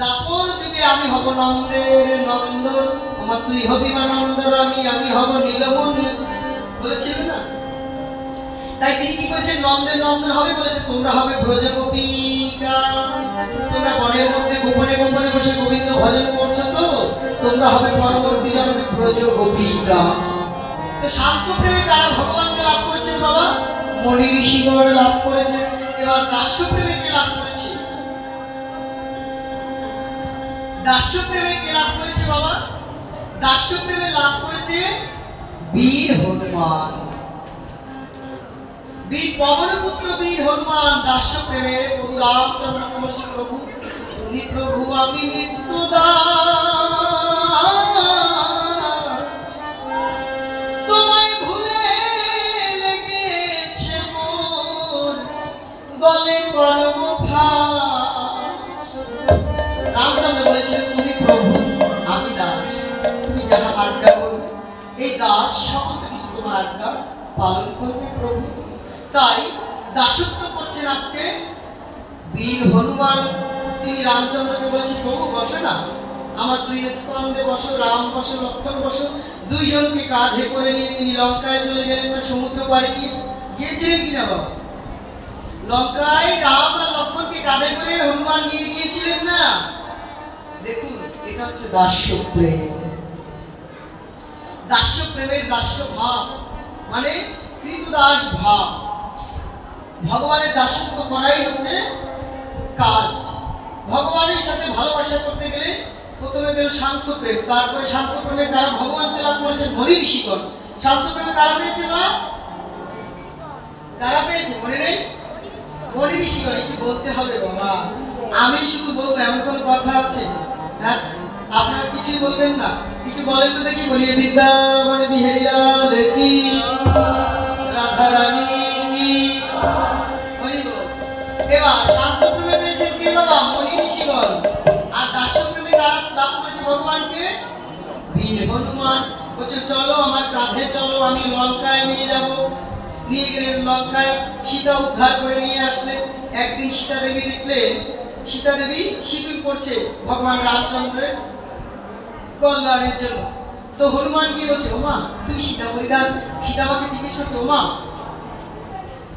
S1: দাপর আমি হব নন্দের নন্দন, আমার তুই হবি মা নন্দরানী, আমি হব নীলমণি বলেছিল না? তাই তিনি কি করেছেন? নন্দের নন্দন হবে বলেছে, তোমরা হবে ব্রজগোপিকা। তোমরা বনের মধ্যে গোপনে গোপনে বসে গোবিন্দ ভজন করছো, তো তোমরা হবে পরবর্তী জন্মে ব্রজগোপিকা। তো শান্ত প্রেমে তারা ভগবানকে লাভ করেছেন বাবা, মণি ঋষিগণ লাভ করেছেন। এবার দাস্য প্রেমে কে লাভ করেছে? দাস্য প্রেমে কে লাভ করেছে বাবা? দাস্য প্রেমে লাভ করেছে বীর হনুমান। বীর পবনপুত্র বীর হনুমান দাস্য প্রেমে প্রভু রামচন্দ্রকে বলছে, প্রভু তুমি প্রভু আমি নিত্য দাস, তোমায় ভুলে লেগেছে মন, গলে কর্মফাস। রামচন্দ্র বলেছিল, তুমি প্রভু আমি দাস, তুমি যাহা আজ্ঞা করবে এই দাস সমস্ত কিছু তোমার আজ্ঞা পালন করবে প্রভু। তাই দাসত্ব করছেন আজকে বীর হনুমান। তিনি রামচন্দ্রকে বলেছে, প্রভু বসো না, আমার দুই স্কন্ধে বসো, রাম বসো, লক্ষ্মণ বসো। দুইজনকে কাঁধে করে নিয়ে তিনি লঙ্কায় চলে গেলেন। সমুদ্র পাড়ে গিয়েছিলেন কিনা বাবা? লঙ্কায় রাম আর লক্ষ্মণকে কাঁধে করে হনুমান নিয়ে গিয়েছিলেন না? দেখুন, এটা হচ্ছে দাস্য প্রেম। দাস্য প্রেমের দাস্য ভাব মানে কৃতদাস ভাব। ভগবানের দাসত্ব করাই হচ্ছে কাজ। ভগবানের সাথে ভালোবাসা করতে গেলে প্রথমে গেল শান্ত প্রেম, তারপরে শান্ত প্রেমে কারা ভগবানকে লাভ করেছেন? মণি ঋষিগণ। শান্ত প্রেমে কারা পেয়েছে মা? কারা পেয়েছে মনে নেই? মণি ঋষিগণ। একটু বলতে হবে বাবা, আমি শুধু বলবো এমন কোনো কথা আছে? হ্যাঁ, আপনারা কিছুই বলবেন না? কিছু বলেন তো দেখি। বলিয়ে বৃন্দাবন বিহারী লাল কি, রাধা রানী কি। এবার শান্ত প্রেমে পেয়েছেন কে বাবা? মণি ঋষিগণ। আর দাস্য প্রেমে কারা লাভ করেছে ভগবানকে? বীর হনুমান। বলছে, চলো আমার কাঁধে চলো, আমি লঙ্কায় নিয়ে যাব। নিয়ে গেলেন লঙ্কায়, সীতা উদ্ধার করে নিয়ে আসলেন। একদিন সীতা দেবী দেখলেন, সীতা দেবী সিঁদুর পড়ছে ভগবান রামচন্দ্রের কল্যাণের জন্য। তো হনুমান গিয়ে বলছে, ওমা তুমি সীতা পরিধান, সীতা আমাকে জিজ্ঞেস করছে, ওমা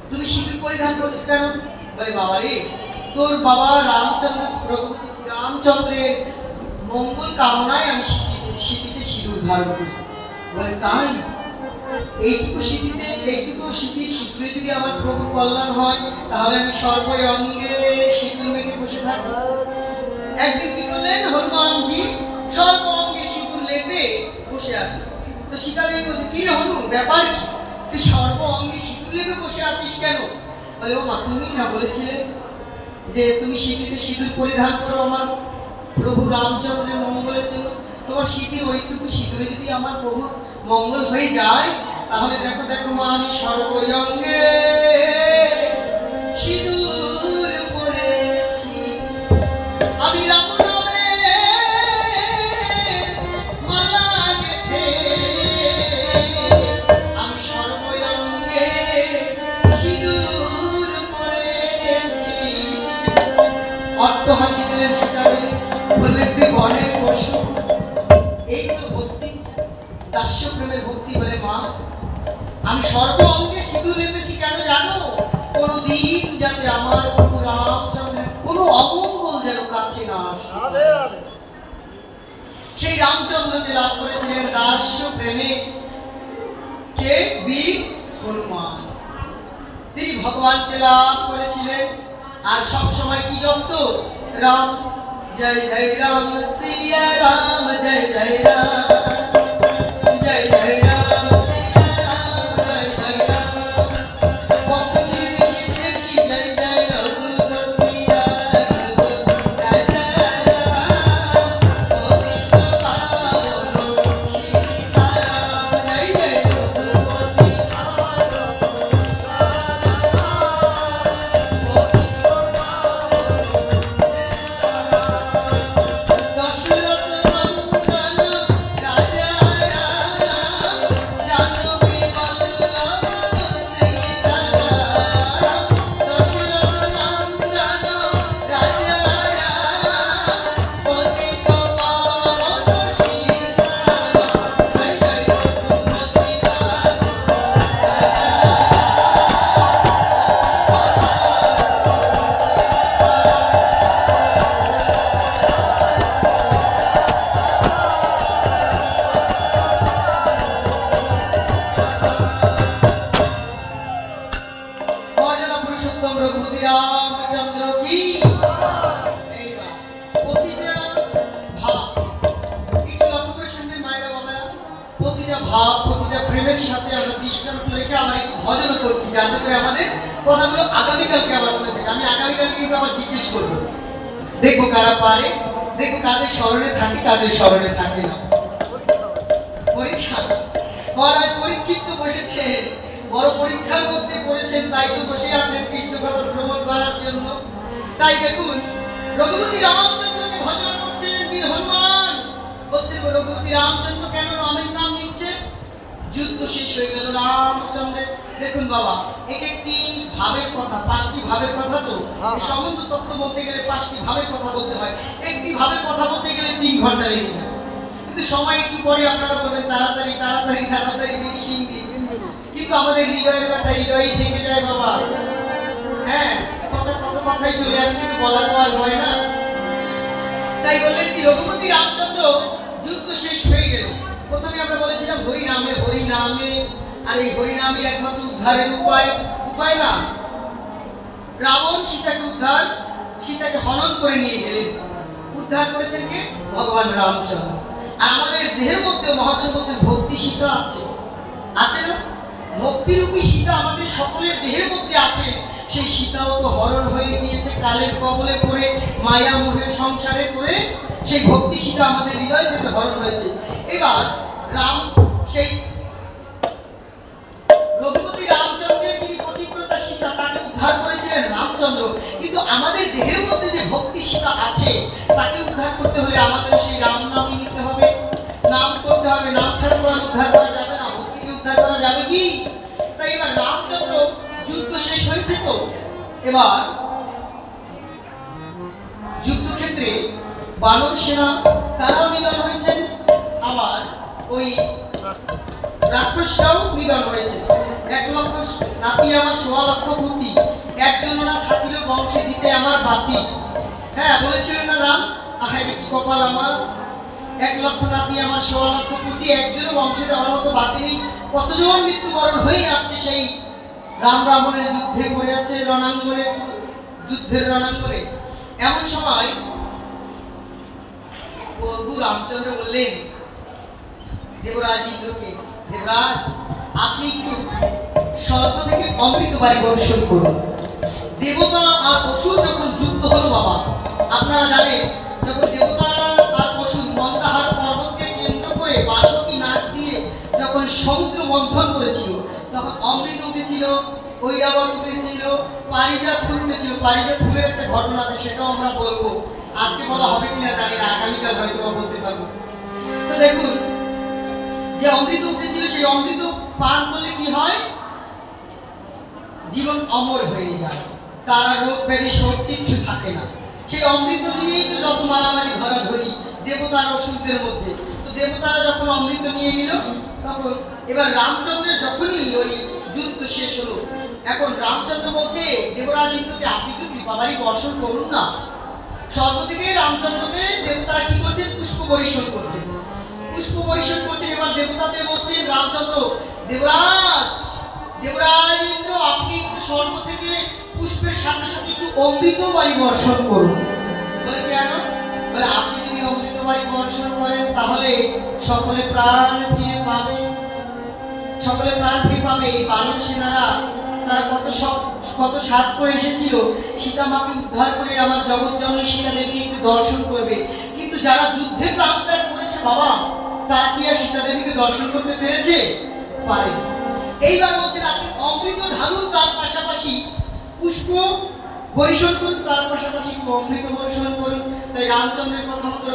S1: তুমি সিঁদুর পরিধান করছো কেন? বলে, বাবা রে, তোর বাবা রামচন্দ্র রঘুপতি শ্রীরামচন্দ্রের মঙ্গল কামনায় আমি সিঁথিতে সিঁদুর ধারণ করি। বলে, তাই? এইটুকু সিঁথির সিঁদুরে যদি আমার প্রভু কল্যাণ হয়, তাহলে আমি সর্বঙ্গে সিঁদুর মেখে বসে থাকবো। একদিন কি করলেন? হনুমানজি সর্বঙ্গে সিঁদুর লেপে বসে আছে। তো সীতা দেবী বলছে, কি রে হনু, ব্যাপার কি? তুই সর্বঙ্গে সিঁদুর লেপে বসে আছিস কেন? বলে, ও মা তুমি না বলেছিলে যে তুমি সিঁথিতে সিঁদুর পরিধান করো আমার প্রভু রামচন্দ্রের মঙ্গলের জন্য? তোমার সিঁথির ওইটুকু সিঁদুরে যদি আমার প্রভু মঙ্গল হয়ে যায়, তাহলে দেখো দেখো মা, আমি সর্বঙ্গে সিঁদুর পরেছি, আমি রাম নামে মালা গেঁথে, আমি সর্বঙ্গে সিঁদুর পরেছি। অট্ট হাসি দিলেন সীতা দেবী, বললেন, তুই বনের পশু। এই তো ভক্তি, দাস্য প্রেমের ভক্তি। বলে, মা আমি সর্বঙ্গে সিঁদুর লেপেছি কেন জানো? কোনদিন যাতে আমার প্রভু রামচন্দ্রের কোনো অমঙ্গল যেন কাছে না আসে। সেই রামচন্দ্রকে লাভ করেছিলেন দাস্য প্রেমে কে? বীর হনুমান। তিনি ভগবানকে লাভ করেছিলেন। আর সব সময় কি জপত? রাম জয় জয় রাম, সিয়া রাম জয় জয় রাম, জয় জয় রাম, সিয়া রাম জয় জয় রাম। বক্সি দিয়েছে কি জয় জয় রঘুপতি রাঘব, জয় জয় রাম, গোবিন্দ পাবন সীতারাম, জয় জয় রঘুপতি দশরথ নন্দন রাবণের সাথে আমরা দৃষ্টান্ত রেখে আমরা একটু ভজন করছি, যাতে করে আমাদের কথাগুলো আগামীকালকে আবার মনে থাকে। আমি আগামীকালকে কিন্তু আবার জিজ্ঞেস করবো, দেখবো কারা পারে, দেখবো কাদের স্মরণে থাকে, কাদের স্মরণে থাকে না। পরীক্ষা মহারাজ পরীক্ষিত বসেছে, বড় পরীক্ষার মধ্যে পড়েছেন, তাই তো বসে আছেন কৃষ্ণ কথা শ্রবণ করার জন্য। তাই দেখুন রঘুপতি রামচন্দ্রকে ভজনা করছেন বীর হনুমান, বলছেন রঘুপতি রামচন্দ্র কেন রামের নাম নিচ্ছে? যুদ্ধ শেষ হয়ে গেল রামচন্দ্রের। দেখুন বাবা, এক একটি ভাবের কথা, 5টি ভাবের কথা, তো সম্বন্ধ তত্ত্ব বলতে গেলে 5টি ভাবের কথা বলতে হয়। একটি ভাবের কথা বলতে গেলে 3 ঘন্টা লেগে যায়, কিন্তু সময় একটু পরে আপনারা বলবেন তাড়াতাড়ি তাড়াতাড়ি তাড়াতাড়ি ফিনিশিং দিন, কিন্তু আমাদের হৃদয়ের কথা হৃদয়ই থেকে যায় বাবা। হ্যাঁ, কথা কত কথাই চলে আসে, কিন্তু বলা তো আর হয় না। তাই বললেন কি রঘুপতি রামচন্দ্র যুদ্ধ শেষ হয়ে গেল। প্রথমে আমরা বলেছিলাম হরি নামে হরি নামে, আর এই হরি নামে একমাত্র উদ্ধারের উপায় না। রাবণ সীতাকে হনন করে নিয়ে গেলেন, উদ্ধার করেছেন কে? ভগবান রামচন্দ্র। আর আমাদের দেহের মধ্যে মহাজন বলছেন ভক্তি সীতা আছে, আছে না? ভক্তিরূপী সীতা আমাদের সকলের দেহের মধ্যে আছে। সেই সীতাও তো হরণ হয়ে গিয়েছে কালের কবলে পড়ে, মায়া মোহের সংসারে পড়ে সেই ভক্তি সীতা আমাদের হৃদয় থেকে হরণ হয়েছে। এবার সেই রঘুপতি রামচন্দ্রের যিনি পতিব্রতা সীতা, তাকে উদ্ধার করেছিলেন রামচন্দ্র, কিন্তু আমাদের দেহের মধ্যে যে ভক্তি সীতা আছে তাকে উদ্ধার করতে হলে আমাদের সেই রাম নামই নিতে হবে, নাম করতে হবে। নাম ছাড়া তো আর উদ্ধার করা যাবে না, ভক্তিকে উদ্ধার করা যাবে কি? তাই এবার রামচন্দ্র যুদ্ধ শেষ হয়েছে, তো এবার যুদ্ধক্ষেত্রে বানর সেনা তারাও নিধন হয়েছেন, আবার ওই রাক্ষসরাও নিধন হয়েছে। 1 লক্ষ নাতি আমার 1.25 লক্ষ পতি, একজন না থাকিল বংশে দিতে আমার বাতি। হ্যাঁ, বলেছিলেন না রাম, আহারে কি কপাল আমার, 1 লক্ষ নাতি আমার 1.25 লক্ষ পতি, একজনও বংশে দেওয়ার মতো বাতি নেই। কতজন মৃত্যুবরণ হয়ে আজকে সেই রাম রাবণের যুদ্ধে পড়ে আছে, রণাঙ্গনে, যুদ্ধের রণাঙ্গনে। এমন সময় প্রভু রামচন্দ্র বললেন দেবরাজ ইন্দ্রকে, দেবরাজ আপনি একটু স্বর্গ থেকে অমৃত বাড়ি বর্ষণ করুন। দেবতা আর অসুর যখন যুদ্ধ হলো বাবা, আপনারা জানেন যখন দেবতারা আর অসুর মন্দাহার পর্বতকে কেন্দ্র করে বাসকি নাক দিয়ে যখন সমুদ্র মন্থন করেছিল, তখন অমৃত উঠেছিল, ঐরাবত উঠেছিল, পারিজাত ফুল উঠেছিল। পারিজাত ফুলের একটা ঘটনা আছে, সেটাও আমরা বলবো, আজকে বলা হবে কিনা জানি না, আগামীকাল হয়তো বলতে পারবো। তো দেখুন, যে অমৃত উঠেছিল সেই অমৃত পান করলে কি হয়? জীবন অমর হয়ে যায়, তার আর রোগ ব্যাধি শোক কিচ্ছু থাকে না। সেই অমৃত নিয়েই তো যত মারামারি ধরাধরি দেবতার অসুরদের মধ্যে। তো দেবতারা যখন অমৃত নিয়ে নিল, তখন এবার রামচন্দ্রের যখনই ওই যুদ্ধ শেষ হলো, এখন রামচন্দ্র বলছে দেবরাজ ইন্দ্রকে আপনি একটু কৃপাবাড়ি বর্ষণ করুন না। স্বর্গ থেকে রামচন্দ্রকে দেবতারা কি করছে? পুষ্প বর্ষণ করছে, পুষ্প বর্ষণ করছে। এবার দেবতাদের বলছেন রামচন্দ্র, দেবরাজ ইন্দ্র আপনি একটু স্বর্গ থেকে পুষ্পের সাথে সাথে একটু অমৃত বাড়ি বর্ষণ করুন। বলে কেন? বলে আপনি যদি অমৃত বাড়ি বর্ষণ করেন তাহলে সকলে প্রাণ ফিরে পাবে, সকলে প্রাণ ফিরে পাবে। এই বানর সেনারা তারা কত সাত করে এসেছিল, সীতা মাকে উদ্ধার করে আমার জগৎ জননী সীতা দেবীকে একটু দর্শন করবে, কিন্তু যারা যুদ্ধে প্রাণ ত্যাগ করেছে বাবা, তারা কি আর সীতা দেবীকে দর্শন করতে পেরেছে? পারে। এইবার বলছেন আপনি অমৃত ঢালুন, তার পাশাপাশি পুষ্প বর্ষণ করুন, তার পাশাপাশি অমৃত বর্ষণ করুন। তাই রামচন্দ্রের কথা মতো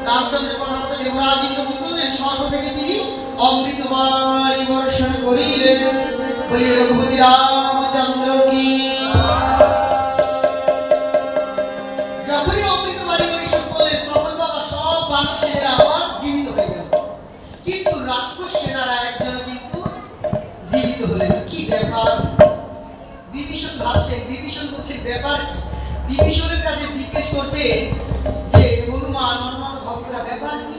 S1: রামচন্দ্রের কথা মতো দেবরাজ ইন্দ্র কি করলেন? স্বর্গ থেকে তিনি অমৃত বাড়ি বর্ষণ করিলেন। বলি রঘুপতি রামচন্দ্র কি। যখনই অমৃত বাড়ি বর্ষণ করলেন, তখন বাবা সব বানর সেনারা আবার জীবিত হয়ে গেল, কিন্তু রাক্ষস সেনারা একজন কিন্তু জীবিত হলেন। কি ব্যাপার? বিভীষণ ভাবছেন, বিভীষণ বলছে ব্যাপার কি? বিভীষণের কাছে জিজ্ঞেস করছে যে হনুমান, অন্যান্য ভক্তরা ব্যাপার কি?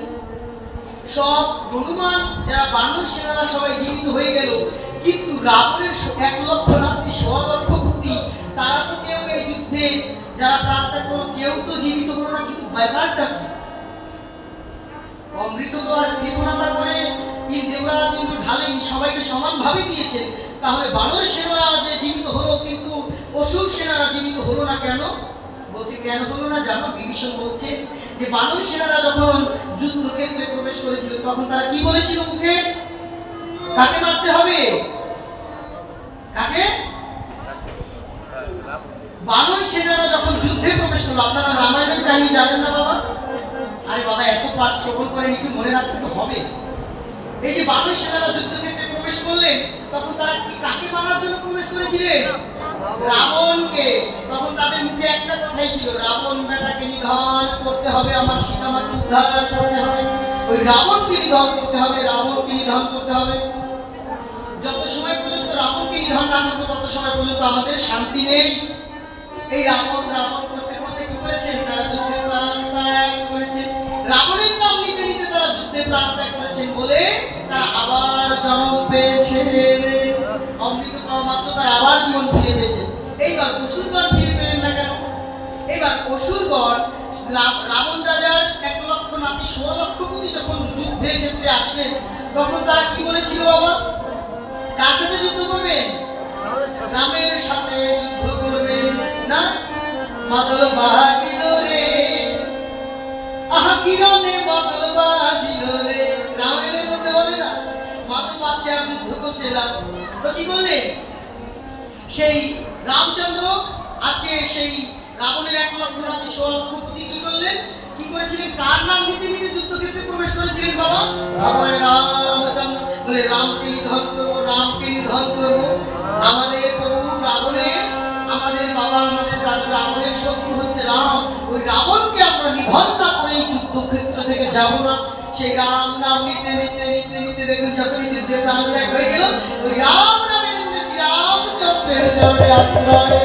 S1: সব হনুমান যারা বানর সেনারা সবাই জীবিত হয়ে গেল, কিন্তু রাবণের 1 লক্ষ নাতি 1.25 লক্ষ পতি, তারা তো কেউ এই যুদ্ধে যারা প্রাণ ত্যাগ করলো কেউ তো জীবিত হলো না, কিন্তু ব্যাপারটা কি? অমৃত তো আর কৃপণতা করে দেবরাজ ইন্দ্র সবাইকে সমানভাবে দিয়েছেন, তাহলে বানর সেনারা যে জীবিত হলো কিন্তু অসুর সেনারা জীবিত হলো না কেন? বলছে কেন হলো না জানো? বিভীষণ বলছে যে বানর সেনারা যখন যুদ্ধক্ষেত্রে প্রবেশ করেছিল তখন তারা কি বলেছিল মুখে? কাকে মারতে হবে? কাকে? বানর সেনারা যখন যুদ্ধে প্রবেশ করলো, আপনারা রামায়ণের কাহিনী জানেন না বাবা? আরে বাবা, এত পাঠ শ্রবণ করে একটু মনে রাখতে তো হবে। এই যে বানর সেনারা যুদ্ধক্ষেত্রে প্রবেশ করলেন তখন তারা কি কাকে মারার জন্য প্রবেশ করেছিলেন? রাবণকে। তখন তাদের মুখে একটা কথাই ছিল, রাবণ বেটাকে নিধন করতে হবে, আমার সীতামাকে উদ্ধার করতে হবে, ওই রাবণকে নিধন করতে হবে, রাবণকে নিধন করতে হবে। যত সময় পর্যন্ত রাবণকে নিধন না করবো তত সময় পর্যন্ত আমাদের শান্তি নেই। এই রাবণ রাবণ করতে করতে কি করেছেন? তারা যুদ্ধে প্রাণ ত্যাগ করেছেন। রাবণের নাম নিতে নিতে তারা যুদ্ধে প্রাণ ত্যাগ করেছেন বলে তারা আবার জন্ম পেয়েছে। অমৃত পাওয়া মাত্র তারা আবার জীবন ফিরে পেয়েছে। এইবার অসুরগণ ফিরে পেলেন না কেন? এইবার অসুরগণ রাবণ রাজার 1 লক্ষ নাতি 16 লক্ষ কোটি যখন যুদ্ধের ক্ষেত্রে আসলেন তখন তারা কি বলেছিল বাবা? কার সাথে যুদ্ধ করবেন? রামের সাথে যুদ্ধ করবেন না? মাদল বাজিল রে, আহা কিরণে মাদল বাজিল রে, রামায়ণের মধ্যে বলে না মাদল বাজছে আর যুদ্ধ করছিলাম। তো কি করলেন? সেই রামচন্দ্র আজকে সেই রাবণের 1 লক্ষ নাতি 16 লক্ষ কোটি কি করলেন? কি করেছিলেন? কার নাম নিতে নিতে যুদ্ধক্ষেত্রে প্রবেশ করেছিলেন বাবা? ভগবান রামচন্দ্র বলে রামকে নিধন করবো, রামকে নিধন করবো। আমাদের প্রভু রাবণের, আমাদের বাবা, আমাদের দাদু রাবণের শত্রু হচ্ছে রাম। ওই রাবণকে আমরা নিধন না করে এই যুদ্ধক্ষেত্র থেকে যাব না। সেই রাম নাম নিতে নিতে নিতে নিতে দেখুন যখনই যুদ্ধে প্রাণ ত্যাগ হয়ে গেল, ওই রাম নামের মধ্যে শ্রীরামচন্দ্রের চরণে আশ্রয়।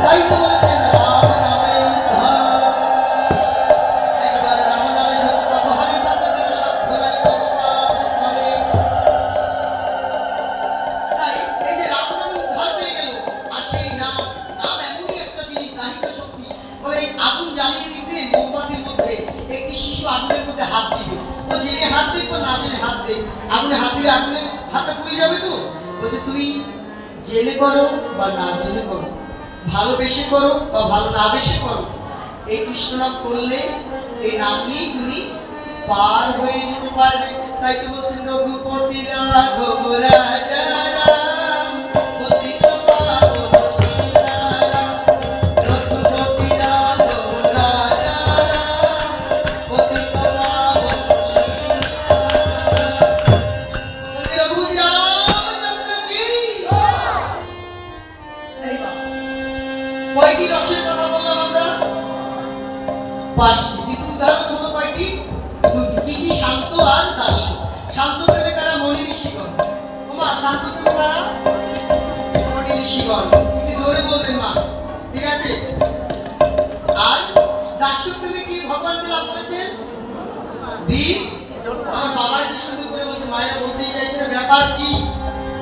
S1: তাই তো বলেছেন রাম নামে উদ্ধার। একবার রাম নামে যত পাপ হারি পাতকের সাধ্য নাই তত পাপ করে। তাই এই যে রাম নামে উদ্ধার পেয়ে গেল, আর সেই নাম নাম এমনই একটা জিনিস, দাহিকা শক্তি। বলে এই আগুন জ্বালিয়ে দিতে মোমবাতির মধ্যে একটি শিশু আগুনের মধ্যে হাত দিবে, ও জেনে হাত দিক বা না জেনে হাত দিক, আগুনে হাত দিলে আগুনে হাতটা পুড়ে যাবে। তো বলছে তুমি জেনে করো বা না জেনে করো, ভালোবেসে করো বা ভালো না বেসে করো, এই কৃষ্ণ নাম করলে এই নাম নিয়ে তুমি পার হয়ে যেতে পারবে। তাই তো বলছেন রঘুপতি রাঘব রাজা রাম, পতিত পাবন সীতারাম, রঘুপতি রাঘব রাজা রাম, পতিত পাবন সীতারাম। রঘুপতি রামচন্দ্র কি? কয়টি রসের কথা বললাম আমরা? 5টি। দ্বিতীয় উদাহরণ হলো কয়টি? 2টি। কি কি? শান্ত আর দাস্য। শান্ত প্রেমে কারা? মনি ঋষিগণ। মা শান্ত প্রেমে কারা? মনি ঋষিগণ। একটু জোরে বলবেন মা, ঠিক আছে? আর দাস্য প্রেমে কি ভগবানকে লাভ করেছেন? বীর। আমার বাবার কি সুন্দর করে বলছে, মায়েরা বলতেই চাইছে না ব্যাপার কি?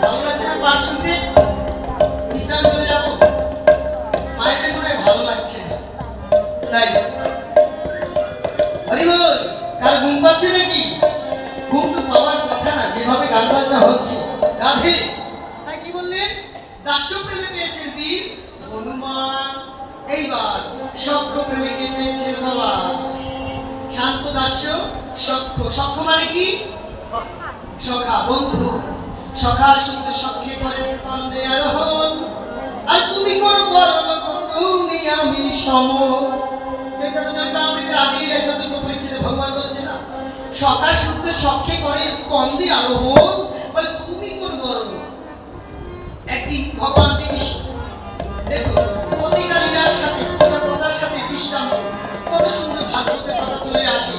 S1: ভালো লাগছে না পাঠ শুনতে? বিশ্রাম চলে যাবো? মায়েদের মনে হয় ভালো লাগছে না, তাই হরি বল। কার ঘুম পাচ্ছে নাকি? ঘুম তো পাওয়ার কথা না, যেভাবে গান বাজনা হচ্ছে। রাধে। তাই কি বললেন? দাস্য প্রেমে পেয়েছেন বীর হনুমান। এইবার সখ্য প্রেমে কে পেয়েছেন বাবা? শান্ত দাস্য সখ্য। সখ্য মানে কি? সখা, বন্ধু। সখা শুদ্ধ সখ্যে করে স্কন্দে আরোহণ। আর তুমি কোন বড় লোক, তুমি আমি সম। যেটা তো চরিতামৃতের আদিলীলায় ৪র্থ পরিচ্ছেদে ভগবান বলেছে না, সখা শুদ্ধ সখ্যে করে স্কন্দে আরোহণ। বলে তুমি কোন বড় লোক? একদিন ভগবান শ্রীকৃষ্ণ দেখো প্রতিটা লীলার সাথে, প্রতিটা কথার সাথে দৃষ্টান্ত, কত সুন্দর ভাগবতের কথা চলে আসে।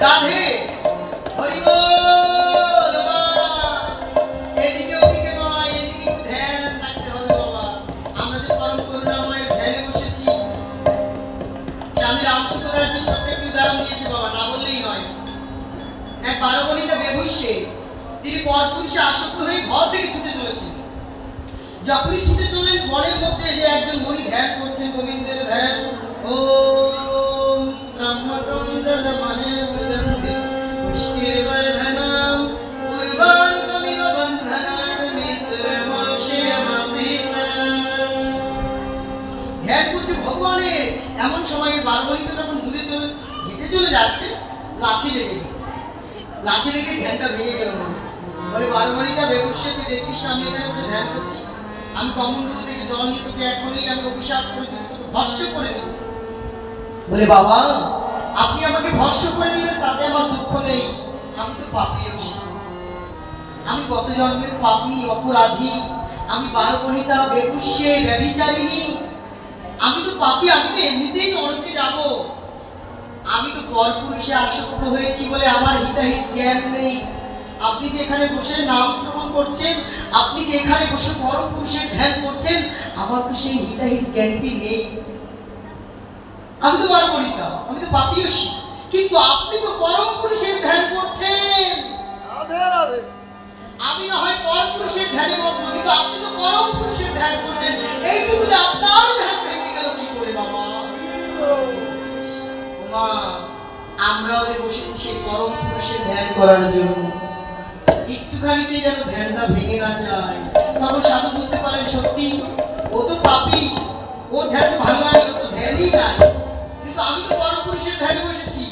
S1: রাধে হরি বল। মা এদিকে ওদিকে নয়, এদিকে একটু ধ্যান রাখতে হবে বাবা। আমরা যে পরম করুণাময়ের ধ্যানে বসেছি, স্বামী রামসুখদাস যে ছোট্ট একটি উদাহরণ দিয়েছে বাবা, না বললেই নয়। এক 12 বনিতা বেহুশে তিনি পরপুরুষে আসক্ত হয়ে ঘর থেকে ছুটে চলেছেন। যখনই ছুটে চললেন বনের মধ্যে যে একজন মণি ধ্যান করছেন গোবিন্দের ধ্যান। ওম ব্রহ্মকম দদমহে সুগন্ধি পুষ্টির্বর্ধনম পূর্বা এমন সময় বারবণিতা যখন দূরে হেঁটে চলে যাচ্ছে, লাথি লেগে ধ্যানটা ভেঙে গেল। বলে বারবণিতা বেকুশে, তুই দেখছিস আমি এখানে বসে ধ্যান করছি, আমি কমণ্ডল থেকে জল নিয়ে তোকে এখনই আমি অভিশাপ করে দেবো, তোকে ভস্য করে দেবো। বলে বাবা, আপনি আমাকে ভস্য করে দিবেন তাতে আমার দুঃখ নেই, আমি তো পাপী, আমি কত জন্মের পাপী অপরাধী, আমি বারবণিতা বেকুশে ব্যভিচারিণী, আমি তো পাপী, আমি তো এমনিতেই নরকে যাব। আমি তো পরপুরুষে আসক্ত হয়েছি বলে আমার হিতাহিত জ্ঞান নেই। আপনি যে এখানে বসে নাম শ্রবণ করছেন, আপনি যে এখানে বসে পরম পুরুষের ধ্যান করছেন, আমার তো সেই হিতাহিত জ্ঞানটি নেই। আমি তো বারবণিতা, আমি তো পাপীয়সী, কিন্তু আপনি তো পরম পুরুষের ধ্যান করছেন।
S2: রাধে রাধে।
S1: আমি না হয় পরম পুরুষের ধ্যানে মগ্ন, কিন্তু আপনি তো পরম পুরুষের ধ্যান করছেন। এইটুকুতে আপনার ধ্যান ভেঙে গেল কি করে বাবা? মা, আমরাও যে বসেছি সেই পরম পুরুষের ধ্যান করার জন্য, একটুখানিতেই যেন ধ্যানটা ভেঙে না যায়। তখন সাধু বুঝতে পারেন সত্যি ও তো পাপী, ওর ধ্যান তো ভাঙাই, ওর তো ধ্যানই নাই। কিন্তু আমি তো পরম পুরুষের ধ্যানে বসেছি,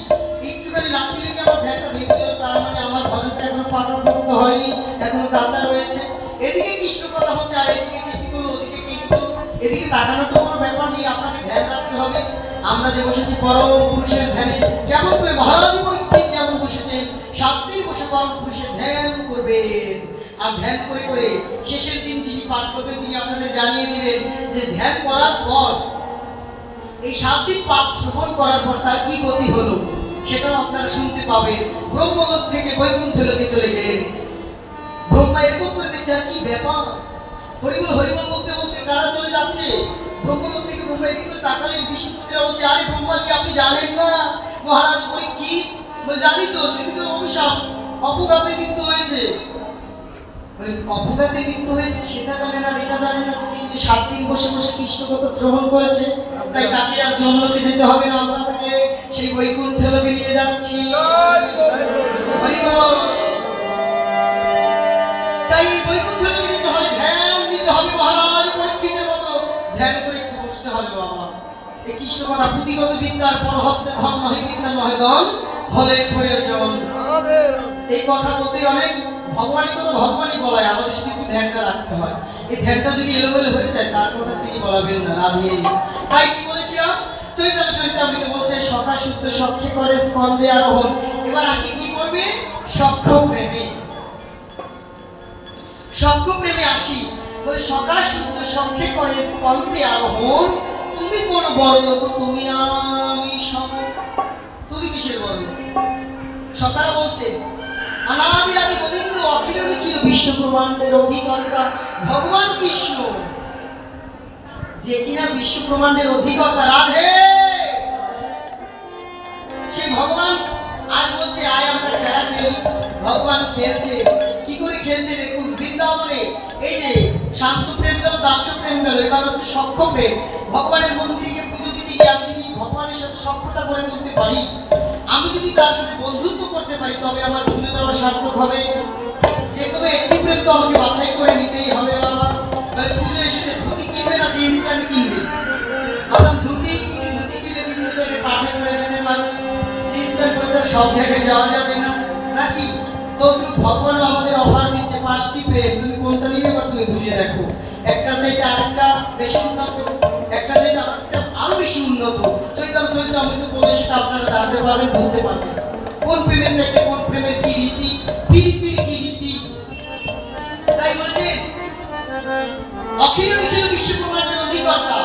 S1: একটুখানি লাথি লেগে আমার ধ্যানটা ভেঙে গেল, তার মানে আমার ভজনটা এখনো পাকাপোক্ত হয়নি, এখনো কাঁচা রয়েছে। এদিকে কৃষ্ণ কথা হচ্ছে আর এদিকে কেটে করলো, ওদিকে কেটে করলো, এদিকে তাকানোর তো কোনো ব্যাপার নেই, আপনাকে ধ্যান রাখতে হবে। আমরা যে বসেছি পরম পুরুষের ধ্যানে, কেমন করে মহারাজ পরীক্ষিত যেমন বসেছেন, সাতদিন বসে পরম পুরুষের ধ্যান করবেন। আর ধ্যান করে করে শেষের দিন যিনি পাঠ করবেন তিনি আপনাদের জানিয়ে দিবেন যে ধ্যান করার পর, এই 7 দিন পাঠ শ্রবণ করার পর তার কি গতি হলো সেটাও আপনারা শুনতে পাবেন। ব্রহ্মলোক থেকে বৈকুণ্ঠ লোকে চলে গেলেন। ব্রহ্মা এরকম করে দেখছে, আর কি ব্যাপার, হরিবল হরিবল বলতে বলতে তারা চলে যাচ্ছে। ব্রহ্মলোক থেকে ব্রহ্মা এদিকে করে তাকালেন, বিষ্ণুপুত্ররা বলছে, আরে ব্রহ্মাজি আপনি জানেন না মহারাজ পরীক্ষিত? বলে জানি তো, সেদিকে অভিশাপ, অপঘাতে মৃত্যু হয়েছে। অপঘাতে মৃত্যু হয়েছে সেটা জানে না, এটা জানে না, তিনি যে 7 দিন বসে বসে কৃষ্ণ কথা শ্রবণ করেছে, তাই তাকে আর জমলোকে যেতে হবে না, আমরা তাকে সেই বৈকুণ্ঠ লোকে নিয়ে যাচ্ছি। তাই এই বৈকুণ্ঠ লোকে যেতে হবে, ধ্যান দিতে হবে মহারাজ পরীক্ষিতের মতো, ধ্যান করে একটু বসতে হবে বাবা। এই কৃষ্ণ কথা পুঁথিগত বিদ্যার পর হস্তে ধন নহে, বিদ্যা নহে ধন হলে প্রয়োজন। এই কথা বলতে অনেক ভগবানের কথা ভগবানই বলায়, আমাদের শুধু একটু ধ্যানটা রাখতে হয়। এই ধ্যানটা যদি এলোমেলো হয়ে যায় তার কথা তিনি বলাবেন না, রাধে। তাই কি বলেছিলাম, চৈতন্য চরিতামৃত বলছে সখা শুদ্ধ সখ্যে করে স্কন্ধে আরোহণ। এবার আসি কি করবে, সখ্য প্রেমে, সখ্য প্রেমে আসি। বলে সখা শুদ্ধ সখ্যে করে স্কন্ধে আরোহণ, তুমি কোন বড় লোক, তুমি আমি সম। তুমি কিসের বড় লোক? সখারা বলছে অনাদি আদি গোবিন্দ অখিল নিখিল বিশ্ব ব্রহ্মাণ্ডের অধিকর্তা ভগবান কৃষ্ণ, যে কিনা বিশ্ব ব্রহ্মাণ্ডের অধিকর্তা, রাধে। সেই ভগবান আজ বলছে আয় আমরা খেলা খেলি। ভগবান খেলছে, কি করে খেলছে দেখুন, বৃন্দাবনে এই যে শান্ত প্রেম গেল, দাস্য প্রেম গেল, এবার হচ্ছে সখ্য প্রেম। ভগবানের মন্দিরকে পুজো দিতে গিয়ে আমি যদি ভগবানের সাথে সখ্যতা করে তুলতে পারি, আমি যদি তার সাথে বন্ধুত্ব করতে পারি, তবে আমার পুজো দেওয়া সার্থক হবে। যে কোনো একটি প্রেম তো আমাকে বাছাই করে নিতেই হবে বাবা। পুজো এসেছে, ধুতি কিনবে না জিন্স প্যান্ট কিনবে? আমরা ধুতি কিনে, ধুতি কিনে বিভিন্ন জায়গায় পাঠে করে যেতে পারি, জিন্স প্যান্ট পরে সব জায়গায় যাওয়া যাবে না নাকি? তো ভগবান আমাদের অফার দিচ্ছে 5টি প্রেম, তুমি কোনটা নিবে বা তুমি বুঝে দেখো। একটা চাইতে আরেকটা বেশি উন্নত, একটা চাইতে আরেকটা আরো বেশি উন্নত। চৈতন্য চরিতামৃত বলে সেটা আপনারা জানতে পারবেন, বুঝতে পারবেন কোন প্রেমের চাইতে কোন প্রেমের কি রীতি, প্রীতির কি রীতি। তাই বলছে অখিল নিখিল বিশ্ব ব্রহ্মাণ্ডের অধিকর্তা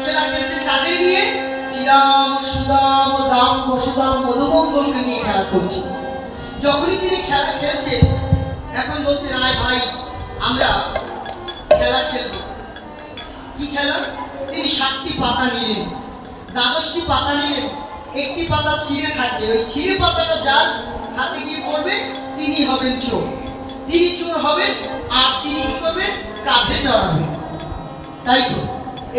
S1: খেলা খেলছেন কাদের নিয়ে? শ্রীরাম সুদাম দাম বসুদাম মধুমঙ্গলকে নিয়ে খেলা করছে। যখনই তিনি খেলা খেলছেন, এখন বলছেন আয় ভাই আমরা খেলা খেলব। কি খেলা? তিনি 7টি পাতা নিলেন, 12টি পাতা নিলেন, একটি পাতা ছিঁড়ে থাকবে, ওই ছিঁড়ে পাতাটা যার হাতে গিয়ে পড়বে তিনি হবেন চোর, তিনি চোর হবেন, আর তিনি কি করবেন, কাঁধে চড়াবেন। তাই তো